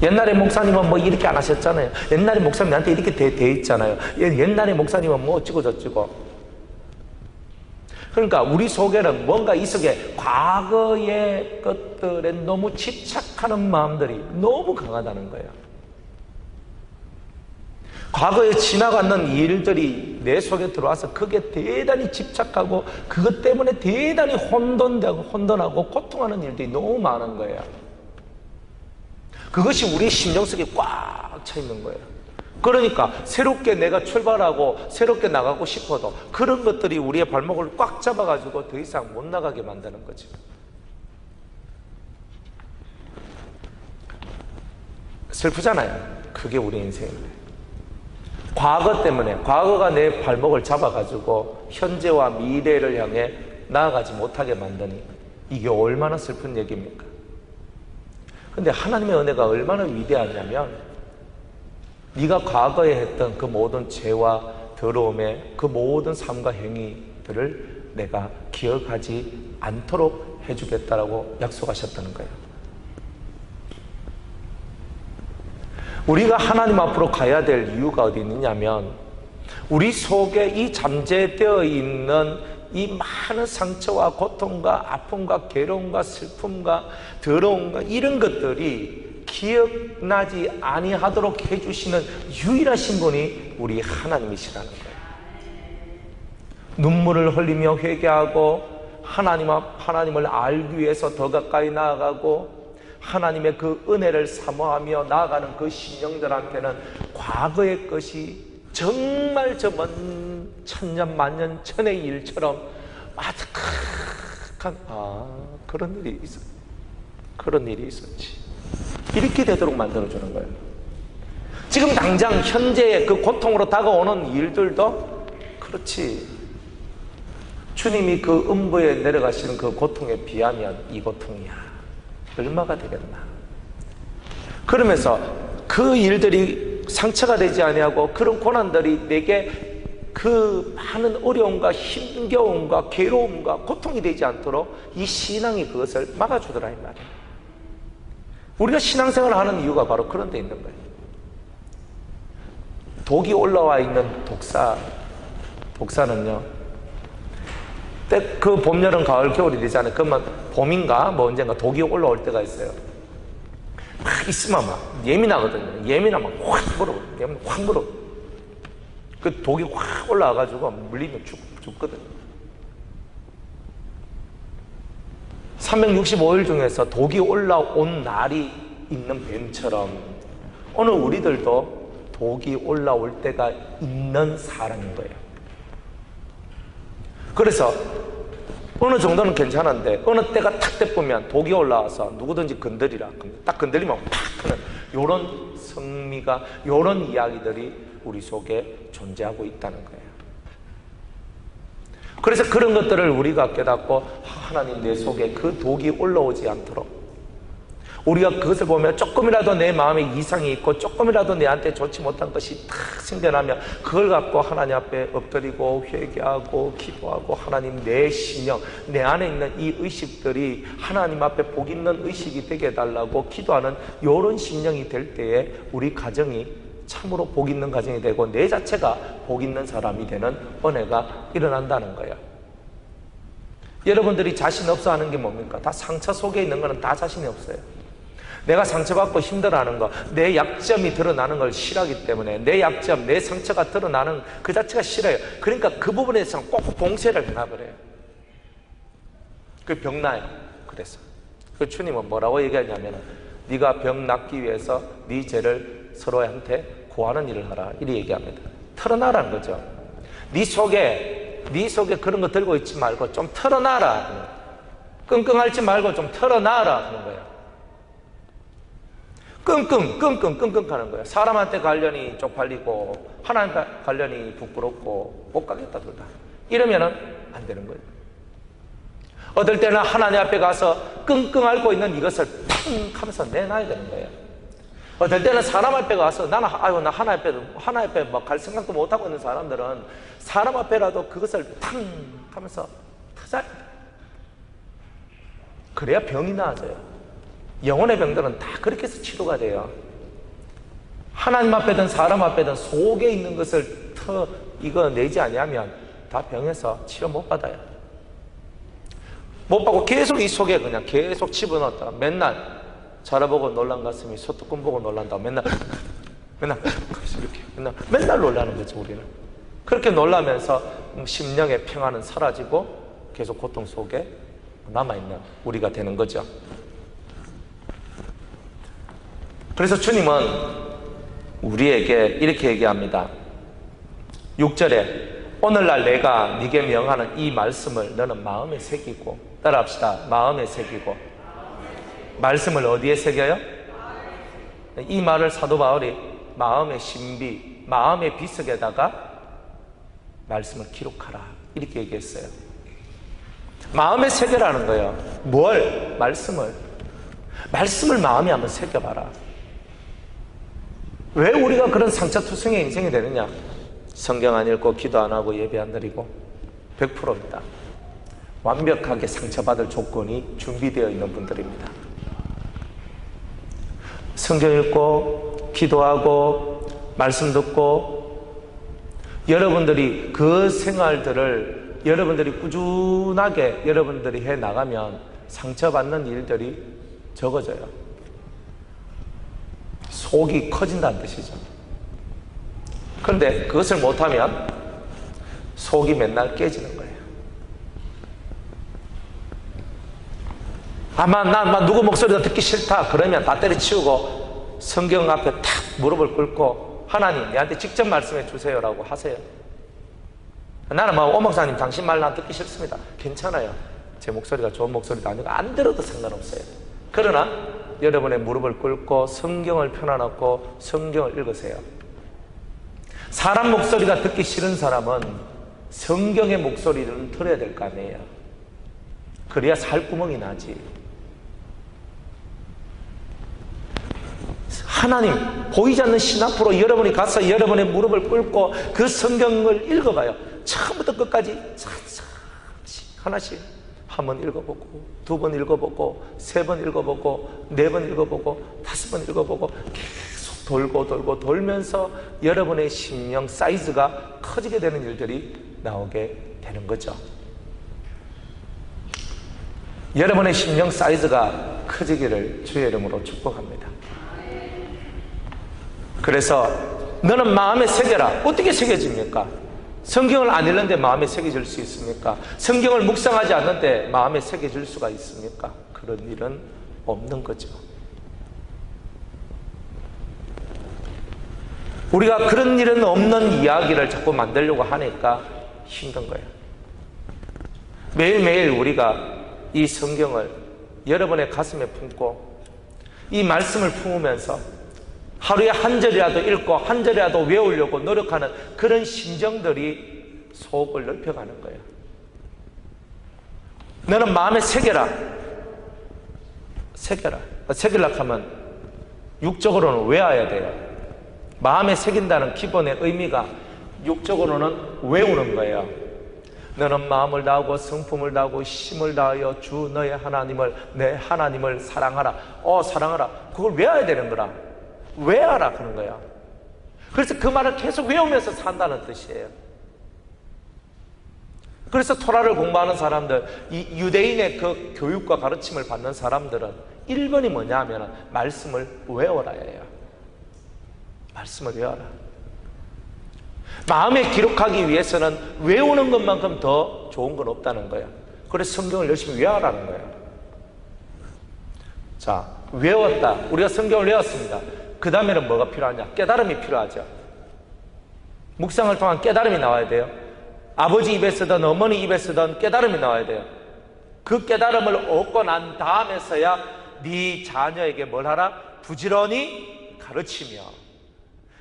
옛날에 목사님은 뭐 이렇게 안 하셨잖아요. 옛날에 목사님 나한테 이렇게 돼 있잖아요. 옛날에 목사님은 뭐 어찌고 저찌고. 그러니까 우리 속에는 뭔가 이 속에 과거의 것들에 너무 집착하는 마음들이 너무 강하다는 거예요. 과거에 지나갔는 일들이 내 속에 들어와서 그게 대단히 집착하고 그것 때문에 대단히 혼돈하고 고통하는 일들이 너무 많은 거예요. 그것이 우리 심령 속에 꽉 차 있는 거예요. 그러니까 새롭게 내가 출발하고 새롭게 나가고 싶어도 그런 것들이 우리의 발목을 꽉 잡아가지고 더 이상 못 나가게 만드는 거죠. 슬프잖아요. 그게 우리 인생인데. 과거 때문에, 과거가 내 발목을 잡아가지고 현재와 미래를 향해 나아가지 못하게 만드니 이게 얼마나 슬픈 얘기입니까? 근데 하나님의 은혜가 얼마나 위대하냐면 네가 과거에 했던 그 모든 죄와 더러움의 그 모든 삶과 행위들을 내가 기억하지 않도록 해주겠다라고 약속하셨다는 거예요. 우리가 하나님 앞으로 가야 될 이유가 어디 있느냐면 우리 속에 이 잠재되어 있는 이 많은 상처와 고통과 아픔과 괴로움과 슬픔과 더러움과 이런 것들이 기억나지 아니하도록 해주시는 유일하신 분이 우리 하나님이시라는 거예요. 눈물을 흘리며 회개하고 하나님을 알기 위해서 더 가까이 나아가고 하나님의 그 은혜를 사모하며 나아가는 그 심령들한테는 과거의 것이 정말 저 먼 천년 만년 전의 일처럼 아득한 그런 일이 있었 그런 일이 있었지. 이렇게 되도록 만들어주는 거예요. 지금 당장 현재의 그 고통으로 다가오는 일들도 그렇지. 주님이 그 음부에 내려가시는 그 고통에 비하면 이 고통이야. 얼마가 되겠나. 그러면서 그 일들이 상처가 되지 아니하고 그런 고난들이 내게 그 많은 어려움과 힘겨움과 괴로움과 고통이 되지 않도록 이 신앙이 그것을 막아주더라 이 말이에요. 우리가 신앙생활을 하는 이유가 바로 그런 데 있는 거예요. 독이 올라와 있는 독사는요 그 봄, 여름, 가을, 겨울이 되잖아요. 그러면 봄인가 뭐 언젠가 독이 올라올 때가 있어요. 막 있으면 막 예민하거든요. 예민하면 확 물어. 그 독이 확 올라와가지고 물리면 죽거든요. 365일 중에서 독이 올라온 날이 있는 뱀처럼 오늘 우리들도 독이 올라올 때가 있는 사람인 거예요. 그래서 어느 정도는 괜찮은데 어느 때가 탁 돼보면 독이 올라와서 누구든지 건드리라. 딱 건드리면 팍 하는 이런 성미가 이런 이야기들이 우리 속에 존재하고 있다는 거예요. 그래서 그런 것들을 우리가 깨닫고 하나님 내 속에 그 독이 올라오지 않도록 우리가 그것을 보면 조금이라도 내 마음에 이상이 있고 조금이라도 내한테 좋지 못한 것이 탁 생겨나면 그걸 갖고 하나님 앞에 엎드리고 회개하고 기도하고 하나님 내 신령 내 안에 있는 이 의식들이 하나님 앞에 복 있는 의식이 되게 해달라고 기도하는 이런 심령이 될 때에 우리 가정이 참으로 복 있는 가정이 되고 내 자체가 복 있는 사람이 되는 은혜가 일어난다는 거예요. 여러분들이 자신 없어 하는 게 뭡니까? 다 상처 속에 있는 거는 다 자신이 없어요. 내가 상처받고 힘들어하는 거, 내 약점이 드러나는 걸 싫어하기 때문에 내 약점, 내 상처가 드러나는 그 자체가 싫어요. 그러니까 그 부분에 대해서 꼭 봉쇄를 해놔버려요. 그 병 나요. 그래서 그 주님은 뭐라고 얘기하냐면 네가 병 낫기 위해서 네 죄를 서로한테 구하는 일을 하라 이렇게 얘기합니다. 털어놔라는 거죠. 네 속에 그런 거 들고 있지 말고 좀 털어놔라. 끙끙 앓지 말고 좀 털어놔라 하는 거예요. 끙끙 하는 거예요. 사람한테 관련이 쪽팔리고 하나님과 관련이 부끄럽고 못 가겠다 둘 다. 이러면은 안 되는 거예요. 어떨 때는 하나님 앞에 가서 끙끙 앓고 있는 이것을 팡 하면서 내놔야 되는 거예요. 어떨 때는 사람 앞에 가서 나는 나 하나 앞에 막 갈 생각도 못 하고 있는 사람들은 사람 앞에라도 그것을 탕 하면서 터져야 돼. 그래야 병이 나아져요. 영혼의 병들은 다 그렇게 해서 치료가 돼요. 하나님 앞에든 사람 앞에든 속에 있는 것을 이거 내지 아니하면 다 병에서 치료 못 받아요. 못 받고 계속 이 속에 그냥 계속 집어넣었다가 맨날 자라보고 놀란 가슴이 소뚜껑 보고 놀란다고 맨날 이렇게 맨날 놀라는 거죠. 우리는 그렇게 놀라면서 심령의 평안은 사라지고 계속 고통 속에 남아있는 우리가 되는 거죠. 그래서 주님은 우리에게 이렇게 얘기합니다. 6절에 오늘날 내가 네게 명하는 이 말씀을 너는 마음에 새기고, 따라합시다. 마음에 새기고. 말씀을 어디에 새겨요? 이 말을 사도 바울이 마음의 신비, 마음의 비석에다가 말씀을 기록하라 이렇게 얘기했어요. 마음에 새겨라는 거예요. 뭘? 말씀을 마음에 한번 새겨봐라. 왜 우리가 그런 상처투성의 인생이 되느냐? 성경 안 읽고 기도 안 하고 예배 안 드리고 100%입니다. 완벽하게 상처받을 조건이 준비되어 있는 분들입니다. 성경 읽고 기도하고 말씀 듣고 여러분들이 그 생활들을 여러분들이 꾸준하게 여러분들이 해 나가면 상처받는 일들이 적어져요. 속이 커진다는 뜻이죠. 그런데 그것을 못하면 속이 맨날 깨지는 거예요. 아마 난 누구 목소리가 듣기 싫다 그러면 다 때려치우고 성경 앞에 탁 무릎을 꿇고 하나님 내한테 직접 말씀해 주세요라고 하세요. 나는 오 목사님 당신 말 난 듣기 싫습니다. 괜찮아요. 제 목소리가 좋은 목소리도 아니고 안 들어도 상관없어요. 그러나 여러분의 무릎을 꿇고 성경을 펴놔놓고 성경을 읽으세요. 사람 목소리가 듣기 싫은 사람은 성경의 목소리를 들어야 될 거 아니에요. 그래야 살구멍이 나지. 하나님 보이지 않는 신 앞으로 여러분이 가서 여러분의 무릎을 꿇고 그 성경을 읽어봐요. 처음부터 끝까지 하나씩 한 번 읽어보고, 두 번 읽어보고, 세 번 읽어보고, 네 번 읽어보고, 다섯 번 읽어보고, 계속 돌고 돌면서 여러분의 심령 사이즈가 커지게 되는 일들이 나오게 되는 거죠. 여러분의 심령 사이즈가 커지기를 주의 이름으로 축복합니다. 그래서 너는 마음에 새겨라. 어떻게 새겨집니까? 성경을 안 읽는데 마음에 새겨질 수 있습니까? 성경을 묵상하지 않는데 마음에 새겨질 수가 있습니까? 그런 일은 없는 거죠. 우리가 그런 일은 없는 이야기를 자꾸 만들려고 하니까 힘든 거예요. 매일매일 우리가 이 성경을 여러분의 가슴에 품고 이 말씀을 품으면서 하루에 한 절이라도 읽고 한 절이라도 외우려고 노력하는 그런 심정들이 속을 넓혀가는 거예요. 너는 마음에 새겨라. 새기려고 하면 육적으로는 외워야 돼요. 마음에 새긴다는 기본의 의미가 육적으로는 외우는 거예요. 너는 마음을 다하고 성품을 다하고 힘을 다하여 주 너의 하나님을 내 하나님을 사랑하라. 사랑하라. 그걸 외워야 되는 거라. 외워라 그런 거야. 그래서 그 말을 계속 외우면서 산다는 뜻이에요. 그래서 토라를 공부하는 사람들, 이 유대인의 그 교육과 가르침을 받는 사람들은 1번이 뭐냐 하면 말씀을 외워라 해요. 말씀을 외워라. 마음에 기록하기 위해서는 외우는 것만큼 더 좋은 건 없다는 거예요. 그래서 성경을 열심히 외워라는 거예요. 자, 외웠다. 우리가 성경을 외웠습니다. 그 다음에는 뭐가 필요하냐? 깨달음이 필요하죠. 묵상을 통한 깨달음이 나와야 돼요. 아버지 입에서든 어머니 입에서든 깨달음이 나와야 돼요. 그 깨달음을 얻고 난 다음에서야 네 자녀에게 뭘 하라? 부지런히 가르치며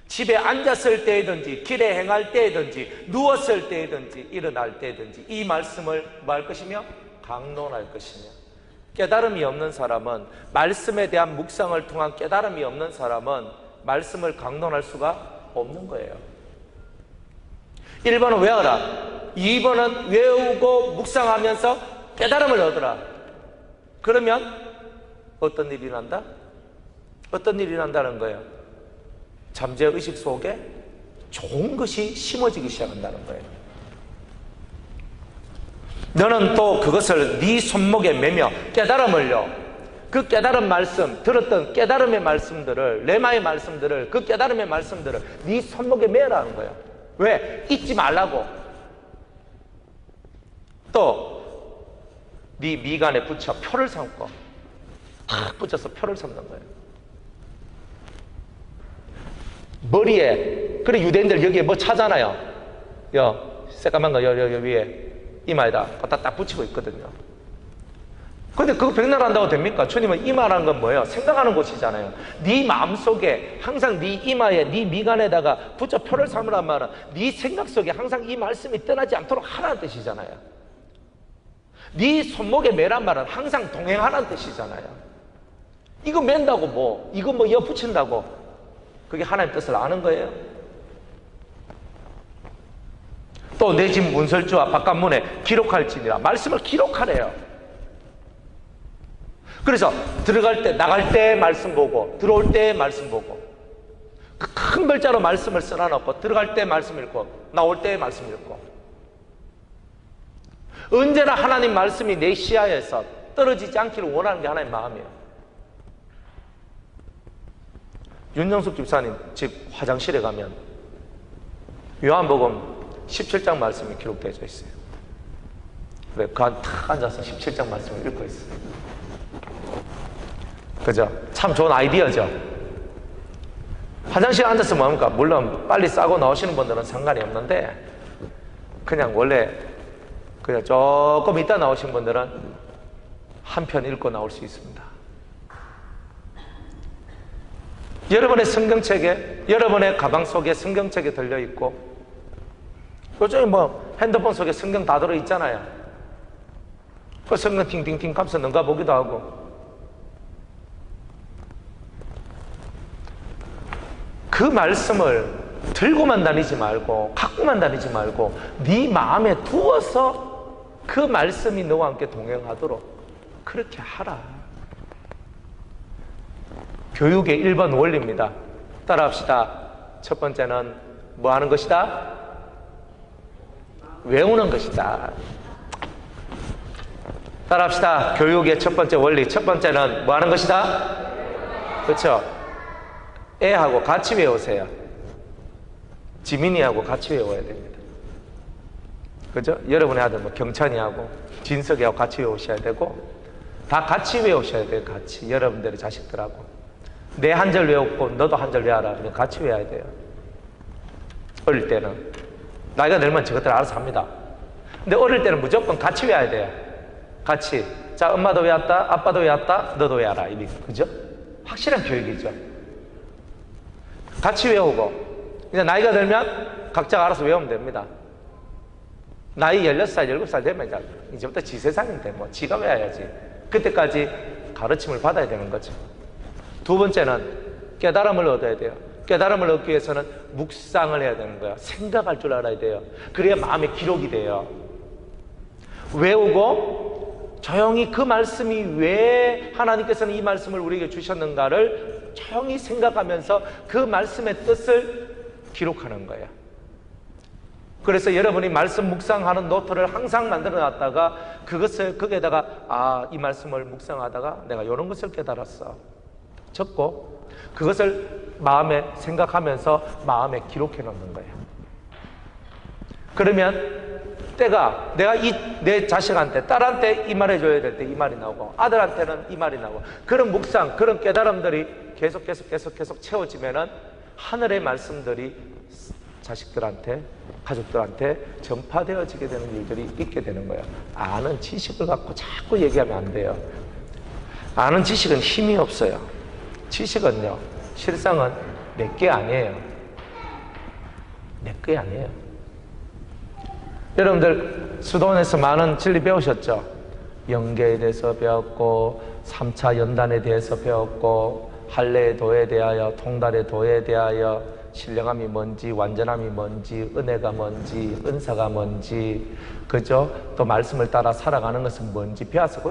집에 앉았을 때이든지 길에 행할 때이든지 누웠을 때이든지 일어날 때이든지 이 말씀을 뭐 할 것이며? 강론할 것이며 깨달음이 없는 사람은, 말씀에 대한 묵상을 통한 깨달음이 없는 사람은 말씀을 강론할 수가 없는 거예요. 1번은 외워라. 2번은 외우고 묵상하면서 깨달음을 얻어라. 그러면 어떤 일이 난다? 어떤 일이 난다는 거예요? 잠재의식 속에 좋은 것이 심어지기 시작한다는 거예요. 너는 또 그것을 네 손목에 매며 깨달음을요, 그 깨달음 말씀, 들었던 깨달음의 말씀들을, 레마의 말씀들을, 그 깨달음의 말씀들을 네 손목에 매라는 거예요. 왜? 잊지 말라고. 또 네 미간에 붙여 표를 삼고, 탁 붙여서 표를 삼는 거예요. 머리에, 그래 유대인들 여기에 뭐 차잖아요. 새까만 거 여 위에 이마에다 갖다 딱 붙이고 있거든요. 근데 그거 백날 한다고 됩니까? 주님은 이마라는 건 뭐예요? 생각하는 곳이잖아요. 네 마음속에 항상 네 이마에, 네 미간에다가 붙여 표를 삼으란 말은 네 생각 속에 항상 이 말씀이 떠나지 않도록 하라는 뜻이잖아요. 네 손목에 매란 말은 항상 동행하라는 뜻이잖아요. 이거 맨다고 뭐, 이거 뭐 이어 붙인다고 그게 하나님 뜻을 아는 거예요? 또 내 집 문설주와 바깥문에 기록할지니라. 말씀을 기록하래요. 그래서 들어갈 때, 나갈 때 말씀 보고, 들어올 때 말씀 보고, 그 큰 글자로 말씀을 써놔놓고 들어갈 때 말씀 읽고 나올 때 말씀 읽고, 언제나 하나님 말씀이 내 시야에서 떨어지지 않기를 원하는 게 하나님 마음이에요. 윤정숙 집사님 집 화장실에 가면 요한복음 17장 말씀이 기록되어 있어요. 그래, 그 안 탁 앉아서 17장 말씀을 읽고 있어요. 그죠? 참 좋은 아이디어죠? 화장실에 앉아서 뭡니까? 물론 빨리 싸고 나오시는 분들은 상관이 없는데, 그냥 원래 그냥 조금 이따 나오신 분들은 한 편 읽고 나올 수 있습니다. 여러분의 성경책에, 여러분의 가방 속에 성경책이 들려있고, 요즘에 뭐 핸드폰 속에 성경 다 들어있잖아요. 그 성경 팅팅팅 감서 넘가 보기도 하고, 그 말씀을 들고만 다니지 말고, 갖고만 다니지 말고, 네 마음에 두어서 그 말씀이 너와 함께 동행하도록 그렇게 하라. 교육의 1번 원리입니다. 따라합시다. 첫 번째는 뭐 하는 것이다? 외우는 것이다. 따라합시다. 교육의 첫 번째 원리. 첫 번째는 뭐 하는 것이다? 그렇죠? 애하고 같이 외우세요. 지민이하고 같이 외워야 됩니다. 그죠? 여러분의 아들 뭐 경찬이하고 진석이하고 같이 외우셔야 되고, 다 같이 외우셔야 돼요. 같이. 여러분들의 자식들하고. 내 한 절 외웠고 너도 한 절 외워라. 그냥 같이 외워야 돼요. 어릴 때는. 나이가 들면 저것들 알아서 합니다. 근데 어릴 때는 무조건 같이 외워야 돼요. 같이. 자, 엄마도 외웠다, 아빠도 외웠다, 너도 외워라. 이게 그죠? 확실한 교육이죠. 같이 외우고, 이제 나이가 들면 각자가 알아서 외우면 됩니다. 나이 16살, 17살 되면 이제부터 지 세상인데 뭐 지가 외워야지. 그때까지 가르침을 받아야 되는 거죠. 두 번째는 깨달음을 얻어야 돼요. 깨달음을 얻기 위해서는 묵상을 해야 되는 거예요. 생각할 줄 알아야 돼요. 그래야 마음에 기록이 돼요. 외우고 조용히 그 말씀이 왜 하나님께서는 이 말씀을 우리에게 주셨는가를 조용히 생각하면서 그 말씀의 뜻을 기록하는 거예요. 그래서 여러분이 말씀 묵상하는 노트를 항상 만들어 놨다가 그것을 거기에다가 이 말씀을 묵상하다가 내가 이런 것을 깨달았어 적고, 그것을 마음에 생각하면서 마음에 기록해 놓는 거예요. 그러면 때가 내가 내 자식한테, 딸한테 이 말 해줘야 될 때 이 말이 나오고, 아들한테는 이 말이 나오고, 그런 묵상, 그런 깨달음들이 계속 채워지면은 하늘의 말씀들이 자식들한테, 가족들한테 전파되어지게 되는 일들이 있게 되는 거예요. 아는 지식을 갖고 자꾸 얘기하면 안 돼요. 아는 지식은 힘이 없어요. 지식은요, 실상은 내 게 아니에요. 내 게 아니에요. 여러분들 수도원에서 많은 진리 배우셨죠? 영계에 대해서 배웠고 3차 연단에 대해서 배웠고 할례의 도에 대하여 통달의 도에 대하여 신령함이 뭔지 완전함이 뭔지 은혜가 뭔지 은사가 뭔지 그죠? 또 말씀을 따라 살아가는 것은 뭔지 배웠을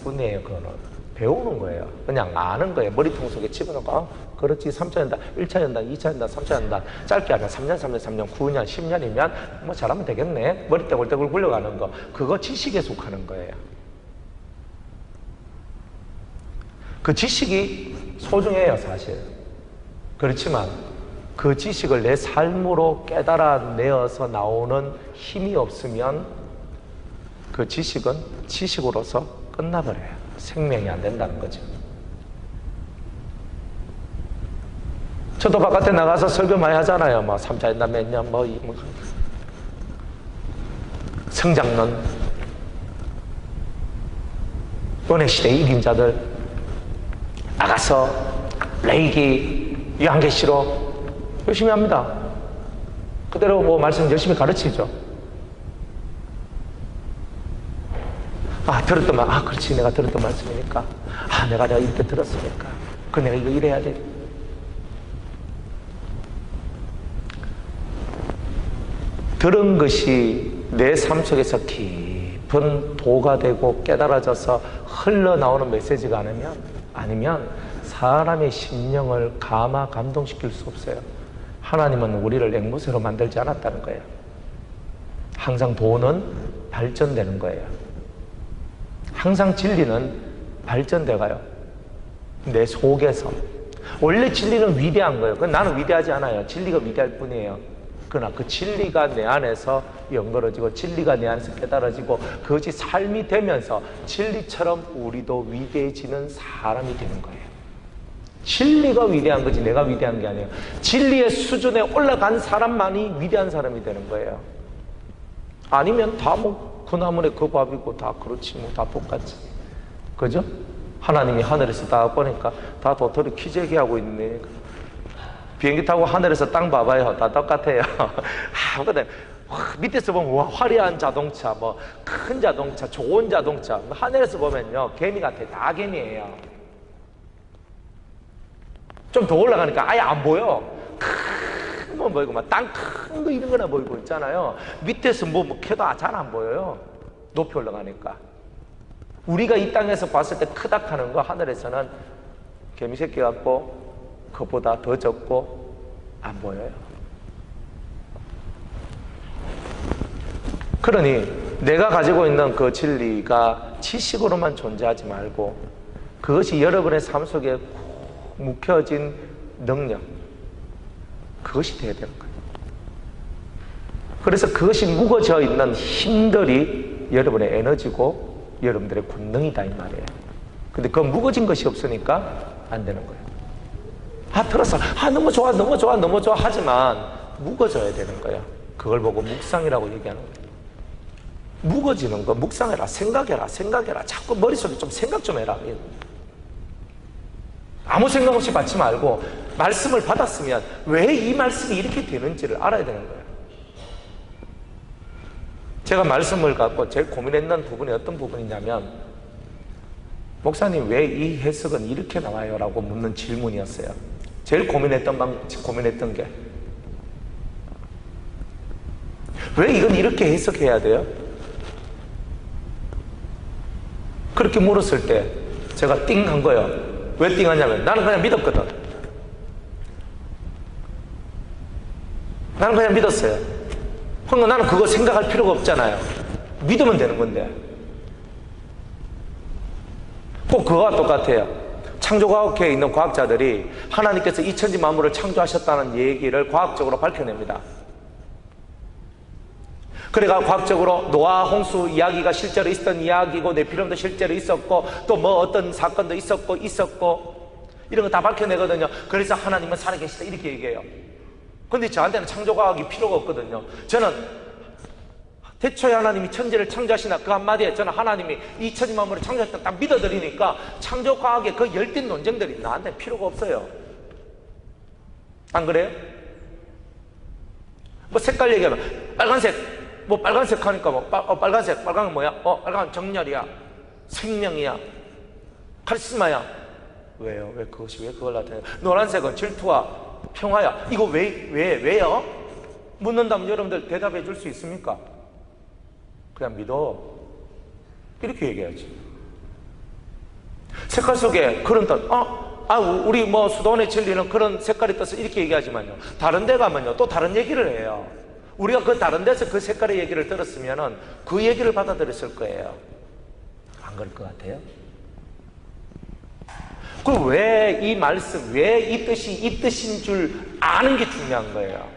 뿐이에요. 그거는 배우는 거예요. 그냥 아는 거예요. 머리통 속에 집어넣고 그렇지 3차 연단, 1차 연단, 2차 연단, 3차 연단 짧게 하면 3년, 9년, 10년이면 뭐 잘하면 되겠네. 머리 떼굴떼굴 굴려가는 거 그거 지식에 속하는 거예요. 그 지식이 소중해요 사실. 그렇지만 그 지식을 내 삶으로 깨달아내어서 나오는 힘이 없으면 그 지식은 지식으로서 끝나버려요. 생명이 안 된다는 거죠. 저도 바깥에 나가서 설교 많이 하잖아요. 뭐 3차 연단 몇 년, 성장론, 은혜시대의 이긴자들 나가서 레이기, 요한계시록 열심히 합니다. 그대로 뭐 말씀 열심히 가르치죠. 들었던 말, 그렇지, 내가 들었던 말씀이니까. 내가 이렇게 들었으니까. 내가 이거 이래야 돼. 들은 것이 내 삶 속에서 깊은 도가 되고 깨달아져서 흘러나오는 메시지가 아니면 사람의 심령을 감동시킬 수 없어요. 하나님은 우리를 앵무새로 만들지 않았다는 거예요. 항상 도는 발전되는 거예요. 항상 진리는 발전돼가요. 내 속에서. 원래 진리는 위대한 거예요. 나는 위대하지 않아요. 진리가 위대할 뿐이에요. 그러나 그 진리가 내 안에서 연결어지고 진리가 내 안에서 깨달아지고 그것이 삶이 되면서 진리처럼 우리도 위대해지는 사람이 되는 거예요. 진리가 위대한 거지 내가 위대한 게 아니에요. 진리의 수준에 올라간 사람만이 위대한 사람이 되는 거예요. 아니면 다 그 나물에 그 밥이고 다 그렇지 다 똑같지. 그죠? 하나님이 하늘에서 딱 보니까 다 도토리 키재기하고 있네. 비행기 타고 하늘에서 땅 봐봐요. 다 똑같아요. 근데 밑에서 보면 와, 화려한 자동차, 큰 자동차, 좋은 자동차. 하늘에서 보면요, 개미 같아. 다 개미예요. 좀 더 올라가니까 아예 안 보여. 큰 거 보이고, 땅 큰 거 이런 거나 보이고 있잖아요. 밑에서 캐도 잘 안 보여요. 높이 올라가니까. 우리가 이 땅에서 봤을 때 크다 하는 거 하늘에서는 개미 새끼 같고, 그보다 더 적고, 안 보여요. 그러니 내가 가지고 있는 그 진리가 지식으로만 존재하지 말고 그것이 여러분의 삶 속에 묵혀진 능력, 그것이 되어야 되는 거예요. 그래서 그것이 묵어져 있는 힘들이 여러분의 에너지고 여러분들의 권능이다 이 말이에요. 근데 그 묵어진 것이 없으니까 안 되는 거예요. 들었어. 너무 좋아, 너무 좋아, 너무 좋아 하지만 묵어져야 되는 거예요. 그걸 보고 묵상이라고 얘기하는 거예요. 묵어지는 거 묵상해라, 생각해라. 자꾸 머릿속에 좀 생각 좀 해라. 아무 생각 없이 받지 말고 말씀을 받았으면 왜 이 말씀이 이렇게 되는지를 알아야 되는 거예요. 제가 말씀을 갖고 제일 고민했던 부분이 어떤 부분이냐면, 목사님 왜 이 해석은 이렇게 나와요? 라고 묻는 질문이었어요. 제일 고민했던 게 왜 이건 이렇게 해석해야 돼요? 그렇게 물었을 때 제가 띵한 거예요. 왜 띵하냐면 나는 그냥 믿었거든. 나는 그냥 믿었어요. 그러니까 나는 그거 생각할 필요가 없잖아요. 믿으면 되는 건데. 꼭 그거와 똑같아요. 창조과학회에 있는 과학자들이 하나님께서 이 천지 만물을 창조하셨다는 얘기를 과학적으로 밝혀냅니다. 그래가 과학적으로 노아 홍수 이야기가 실제로 있었던 이야기고 네피림도 실제로 있었고 또 어떤 사건도 있었고 이런 거 다 밝혀내거든요. 그래서 하나님은 살아계시다 이렇게 얘기해요. 근데 저한테는 창조과학이 필요가 없거든요. 저는 태초에 하나님이 천지를 창조하시나 그 한마디에 저는 하나님이 이 천지 만물을 창조했다 딱 믿어드리니까 창조과학의 그 열띤 논쟁들이 나한테 필요가 없어요. 안 그래요? 색깔 얘기하면 빨간색 빨간색 하니까 빨간색 빨간 건 뭐야? 빨간 정렬이야. 생명이야, 카리스마야. 왜요? 왜 그것이 왜 그걸 나타내요? 노란색은 질투와 평화야. 이거 왜요? 묻는다면 여러분들 대답해 줄 수 있습니까? 그냥 믿어. 이렇게 얘기해야지. 색깔 속에 그런 뜻, 우리 뭐 수도원의 진리는 그런 색깔이 떠서 이렇게 얘기하지만요, 다른 데 가면요 또 다른 얘기를 해요. 우리가 그 다른 데서 그 색깔의 얘기를 들었으면은 그 얘기를 받아들였을 거예요. 안 그럴 것 같아요? 그럼 왜 이 말씀, 왜 이 뜻이 이 뜻인 줄 아는 게 중요한 거예요.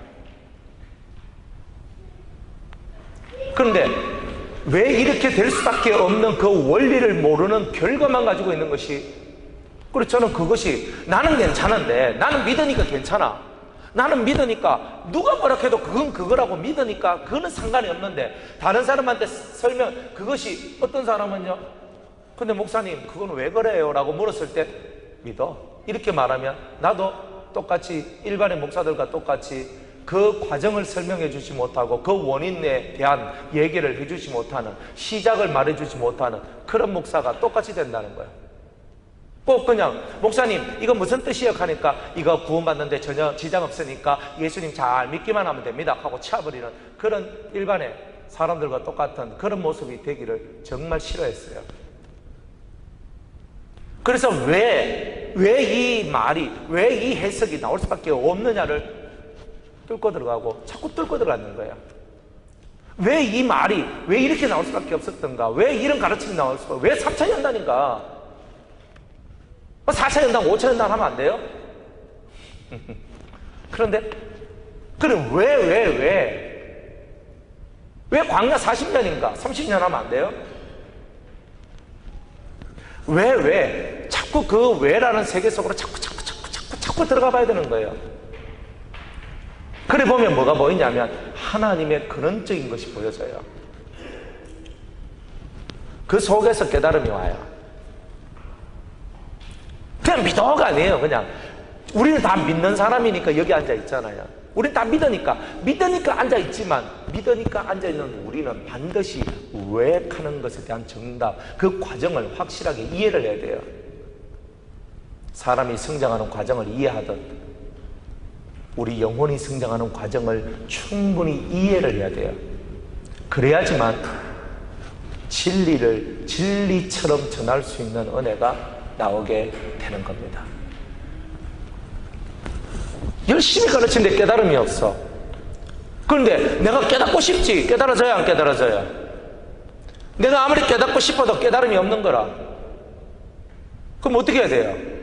그런데 왜 이렇게 될 수밖에 없는 그 원리를 모르는 결과만 가지고 있는 것이, 그리고 저는 그것이, 나는 괜찮은데, 나는 믿으니까 괜찮아, 나는 믿으니까 누가 뭐라 해도 그건 그거라고 믿으니까 그거는 상관이 없는데, 다른 사람한테 설명, 그것이 어떤 사람은요, 근데 목사님 그건 왜 그래요? 라고 물었을 때 믿어, 이렇게 말하면 나도 똑같이 일반의 목사들과 똑같이 그 과정을 설명해 주지 못하고 그 원인에 대한 얘기를 해 주지 못하는, 시작을 말해 주지 못하는 그런 목사가 똑같이 된다는 거예요. 꼭 그냥 목사님 이거 무슨 뜻이에요? 하니까 이거 구원받는데 전혀 지장 없으니까 예수님 잘 믿기만 하면 됩니다 하고 치워버리는 그런 일반의 사람들과 똑같은 그런 모습이 되기를 정말 싫어했어요. 그래서 왜 이 말이, 왜 이 해석이 나올 수밖에 없느냐를 뚫고 들어가고 자꾸 뚫고 들어가는 거예요. 왜 이 말이 왜 이렇게 나올 수밖에 없었던가, 왜 이런 가르침이 나올 수밖에, 왜 3차연단인가, 4차연단 5차연단 하면 안 돼요? 그런데 그럼 왜 광야 40년인가 30년 하면 안 돼요? 왜 자꾸 그 왜라는 세계 속으로 자꾸 들어가 봐야 되는 거예요. 그래 보면 뭐가 보이냐면 하나님의 근원적인 것이 보여져요. 그 속에서 깨달음이 와요. 그냥 믿어가 아니에요. 그냥 우리는 다 믿는 사람이니까 여기 앉아 있잖아요. 우리는 다 믿으니까 앉아 있지만, 믿으니까 앉아 있는 우리는 반드시 왜 하는 것에 대한 정답, 그 과정을 확실하게 이해를 해야 돼요. 사람이 성장하는 과정을 이해하듯 우리 영혼이 성장하는 과정을 충분히 이해를 해야 돼요. 그래야지만 진리를 진리처럼 전할 수 있는 은혜가 나오게 되는 겁니다. 열심히 가르치는데 깨달음이 없어. 그런데 내가 깨닫고 싶지, 깨달아져야 안 깨달아져야? 내가 아무리 깨닫고 싶어도 깨달음이 없는 거라. 그럼 어떻게 해야 돼요?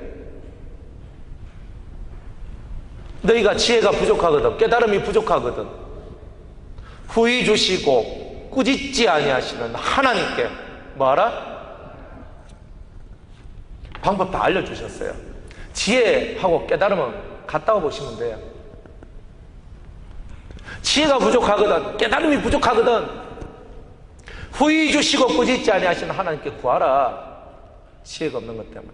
너희가 지혜가 부족하거든, 깨달음이 부족하거든, 후히 주시고 꾸짖지 아니하시는 하나님께 뭐하라? 방법 다 알려주셨어요. 지혜하고 깨달음은 갔다 와 보시면 돼요. 지혜가 부족하거든, 깨달음이 부족하거든, 후히 주시고 꾸짖지 아니하시는 하나님께 구하라. 지혜가 없는 것 때문에.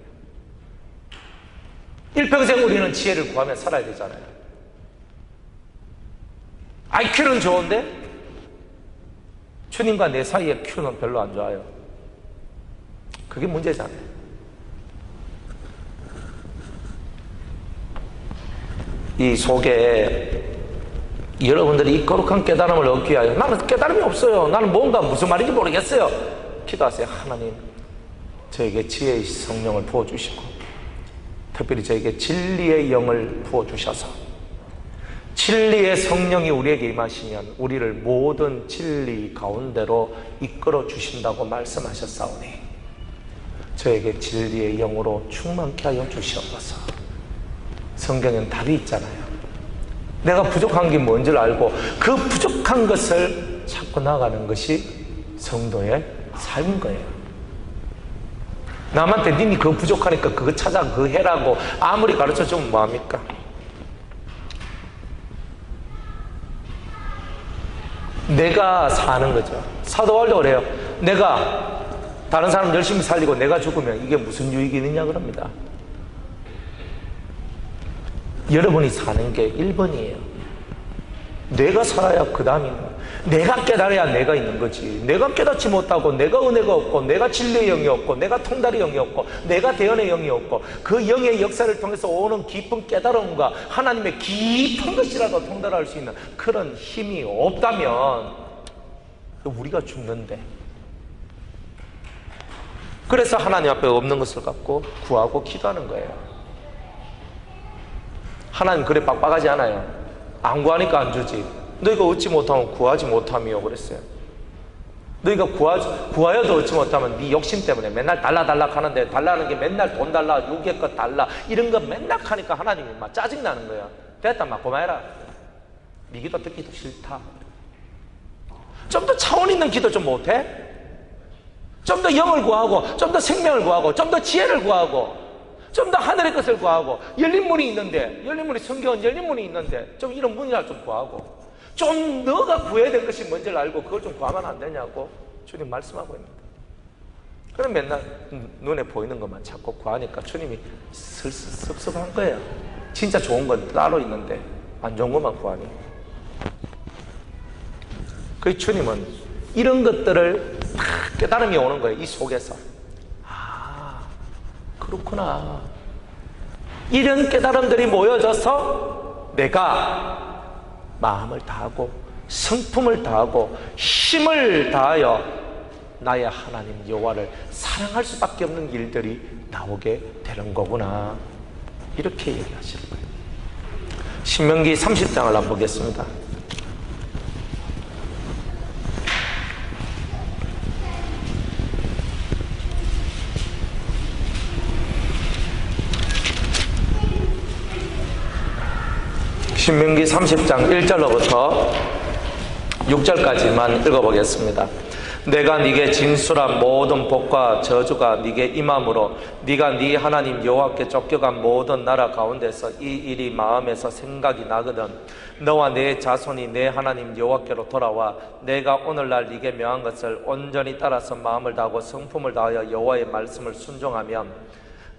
일평생 우리는 지혜를 구하며 살아야 되잖아요. IQ는 좋은데 주님과 내 사이의 Q는 별로 안 좋아요. 그게 문제잖아요. 이 속에 여러분들이 이 거룩한 깨달음을 얻기 위하여, 나는 깨달음이 없어요, 나는 뭔가 무슨 말인지 모르겠어요, 기도하세요. 하나님, 저에게 지혜의 성령을 부어주시고 특별히 저에게 진리의 영을 부어주셔서 진리의 성령이 우리에게 임하시면 우리를 모든 진리 가운데로 이끌어 주신다고 말씀하셨사오니 저에게 진리의 영으로 충만케 하여 주시옵소서. 성경엔 답이 있잖아요. 내가 부족한 게 뭔지를 알고 그 부족한 것을 찾고 나가는 것이 성도의 삶인 거예요. 남한테 니니 그거 부족하니까 그거 찾아 그거 해라고 아무리 가르쳐주면 뭐합니까? 내가 사는 거죠. 사도 바울도 그래요. 내가 다른 사람 열심히 살리고 내가 죽으면 이게 무슨 유익이 있느냐 그럽니다. 여러분이 사는 게 1번이에요. 내가 살아야 그 다음이 있는 거예요. 내가 깨달아야 내가 있는 거지. 내가 깨닫지 못하고, 내가 은혜가 없고, 내가 진리의 영이 없고, 내가 통달의 영이 없고, 내가 대언의 영이 없고, 그 영의 역사를 통해서 오는 깊은 깨달음과 하나님의 깊은 것이라도 통달할 수 있는 그런 힘이 없다면 우리가 죽는데. 그래서 하나님 앞에 없는 것을 갖고 구하고 기도하는 거예요. 하나님 그래 빡빡하지 않아요. 안 구하니까 안 주지. 너희가 얻지 못하면 구하지 못함이요 그랬어요. 너희가 구하여도 얻지 못하면 네 욕심 때문에 맨날 달라 하는데, 달라는 게 맨날 돈 달라, 육의 것 달라, 이런 거 맨날 하니까 하나님이 막 짜증나는 거야. 됐다, 막 그만해라. 네 기도 듣기도 싫다. 좀 더 차원 있는 기도 좀 못해? 좀 더 영을 구하고, 좀 더 생명을 구하고, 좀 더 지혜를 구하고, 좀 더 하늘의 것을 구하고, 열린 문이 있는데, 성경은 열린 문이 있는데 좀 이런 문이라 좀 구하고, 좀 너가 구해야 될 것이 뭔지를 알고 그걸 좀 구하면 안 되냐고 주님 말씀하고 있는데, 그럼 맨날 눈에 보이는 것만 자꾸 구하니까 주님이 섭섭한 거예요. 진짜 좋은 건 따로 있는데 안 좋은 것만 구하니. 그 주님은 이런 것들을 다 깨달음이 오는 거예요. 이 속에서. 아, 그렇구나. 이런 깨달음들이 모여져서 내가 마음을 다하고 성품을 다하고 힘을 다하여 나의 하나님 여호와를 사랑할 수밖에 없는 일들이 나오게 되는 거구나, 이렇게 얘기하시는 거예요. 신명기 30장을 한번 보겠습니다. 신명기 30장 1절로부터 6절까지만 읽어보겠습니다. 내가 네게 진술한 모든 복과 저주가 네게 임함으로 네가 네 하나님 여호와께 쫓겨간 모든 나라 가운데서 이 일이 마음에서 생각이 나거든 너와 네 자손이 네 하나님 여호와께로 돌아와 내가 오늘날 네게 명한 것을 온전히 따라서 마음을 다하고 성품을 다하여 여호와의 말씀을 순종하면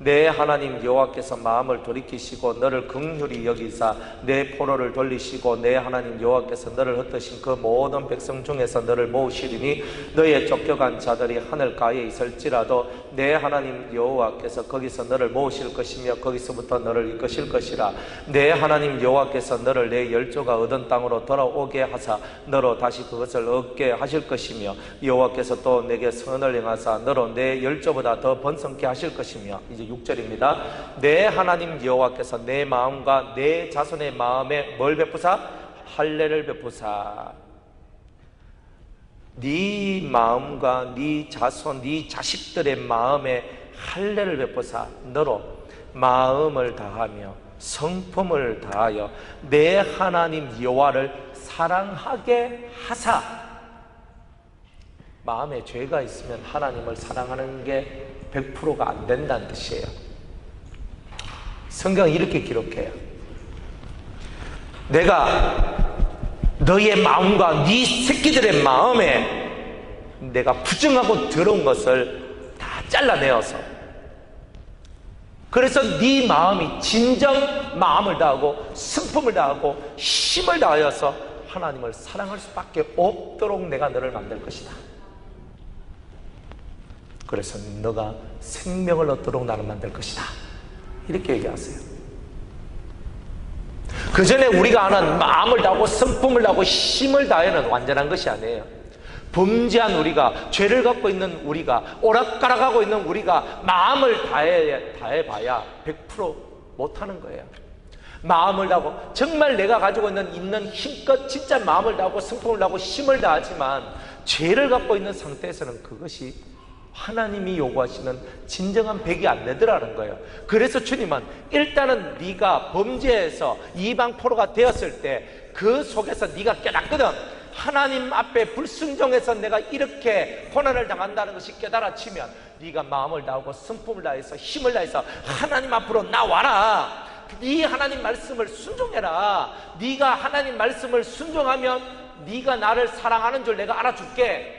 내 하나님 여호와께서 마음을 돌이키시고 너를 긍휼히 여기사 내 포로를 돌리시고 내 하나님 여호와께서 너를 흩으신 그 모든 백성 중에서 너를 모으시리니 너의 쫓겨간 자들이 하늘가에 있을지라도 내 하나님 여호와께서 거기서 너를 모으실 것이며 거기서부터 너를 이끄실 것이라. 내 하나님 여호와께서 너를 내 열조가 얻은 땅으로 돌아오게 하사 너로 다시 그것을 얻게 하실 것이며 여호와께서 또 내게 선을 행하사 너로 내 열조보다 더 번성케 하실 것이며. 이제 6절입니다. 내 하나님 여호와께서 내 마음과 내 자손의 마음에 뭘 베푸사? 할례를 베푸사. 네 마음과 네 자손, 네 자식들의 마음에 할례를 베푸사 너로 마음을 다하며 성품을 다하여 내 하나님 여호와를 사랑하게 하사. 마음에 죄가 있으면 하나님을 사랑하는 게 100%가 안 된다는 뜻이에요. 성경은 이렇게 기록해요. 내가 너의 마음과 네 새끼들의 마음에 내가 부정하고 더러운 것을 다 잘라내어서, 그래서 네 마음이 진정 마음을 다하고 성품을 다하고 힘을 다하여서 하나님을 사랑할 수밖에 없도록 내가 너를 만들 것이다. 그래서 너가 생명을 얻도록 나를 만들 것이다, 이렇게 얘기하세요. 그 전에 우리가 아는 마음을 다하고 성품을 다하고 힘을 다하는 완전한 것이 아니에요. 범죄한 우리가, 죄를 갖고 있는 우리가, 오락가락하고 있는 우리가 마음을 다해봐야 100% 못하는 거예요. 마음을 다하고 정말 내가 가지고 있는 힘껏 진짜 마음을 다하고 성품을 다하고 힘을 다하지만 죄를 갖고 있는 상태에서는 그것이 하나님이 요구하시는 진정한 백이 안 되더라는 거예요. 그래서 주님은 일단은 네가 범죄해서 이방 포로가 되었을 때 그 속에서 네가 깨닫거든. 하나님 앞에 불순종해서 내가 이렇게 고난을 당한다는 것이 깨달아지면 네가 마음을 다하고 성품을 다해서 힘을 다해서 하나님 앞으로 나와라. 네 하나님 말씀을 순종해라. 네가 하나님 말씀을 순종하면 네가 나를 사랑하는 줄 내가 알아줄게.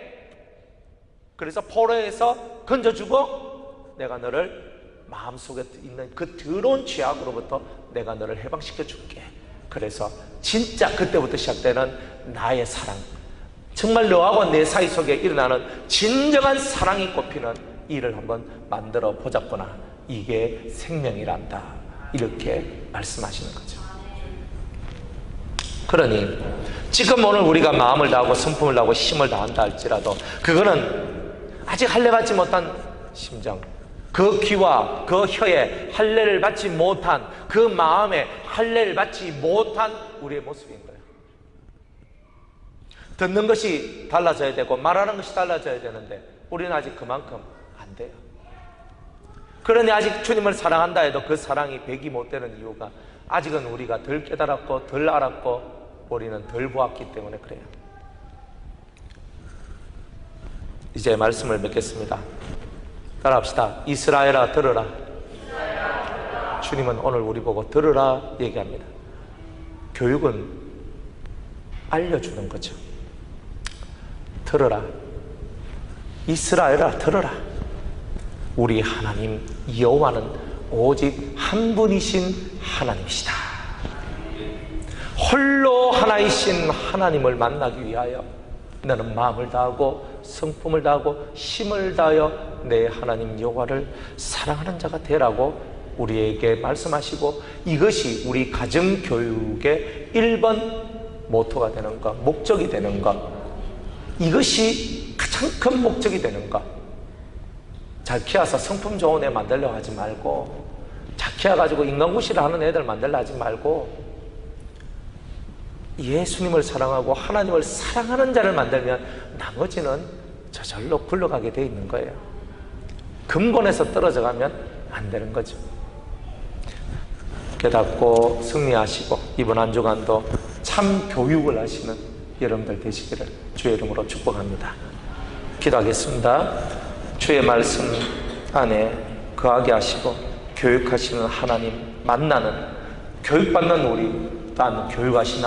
그래서 포로에서 건져주고 내가 너를 마음속에 있는 그 더러운 죄악으로부터 내가 너를 해방시켜 줄게. 그래서 진짜 그때부터 시작되는 나의 사랑, 정말 너하고 내 사이 속에 일어나는 진정한 사랑이 꼽히는 일을 한번 만들어 보자꾸나. 이게 생명이란다. 이렇게 말씀하시는 거죠. 그러니 지금 오늘 우리가 마음을 다하고 성품을 다하고 힘을 다한다 할지라도 그거는 아직 할례 받지 못한 심정, 그 귀와 그 혀에 할례를 받지 못한, 그 마음에 할례를 받지 못한 우리의 모습인 거예요. 듣는 것이 달라져야 되고 말하는 것이 달라져야 되는데 우리는 아직 그만큼 안 돼요. 그러니 아직 주님을 사랑한다 해도 그 사랑이 배기 못 되는 이유가 아직은 우리가 덜 깨달았고 덜 알았고 우리는 덜 보았기 때문에 그래요. 이제 말씀을 맺겠습니다. 따라합시다. 이스라엘아 들으라. 주님은 오늘 우리 보고 들으라 얘기합니다. 교육은 알려주는 거죠. 들으라. 이스라엘아 들으라. 우리 하나님 여호와는 오직 한 분이신 하나님이시다. 홀로 하나이신 하나님을 만나기 위하여 너는 마음을 다하고 성품을 다하고 힘을 다하여 내 하나님 여호와를 사랑하는 자가 되라고 우리에게 말씀하시고, 이것이 우리 가정교육의 1번 모토가 되는 것, 목적이 되는 것, 이것이 가장 큰 목적이 되는 것. 잘 키워서 성품 좋은 애 만들려고 하지 말고, 잘 키워가지고 인간구실을 하는 애들 만들려 하지 말고, 예수님을 사랑하고 하나님을 사랑하는 자를 만들면 나머지는 저절로 굴러가게 돼 있는 거예요. 근본에서 떨어져 가면 안 되는 거죠. 깨닫고 승리하시고 이번 한 주간도 참 교육을 하시는 여러분들 되시기를 주의 이름으로 축복합니다. 기도하겠습니다. 주의 말씀 안에 거하게 하시고 교육하시는 하나님 만나는, 교육받는 우리 또한 교육하시는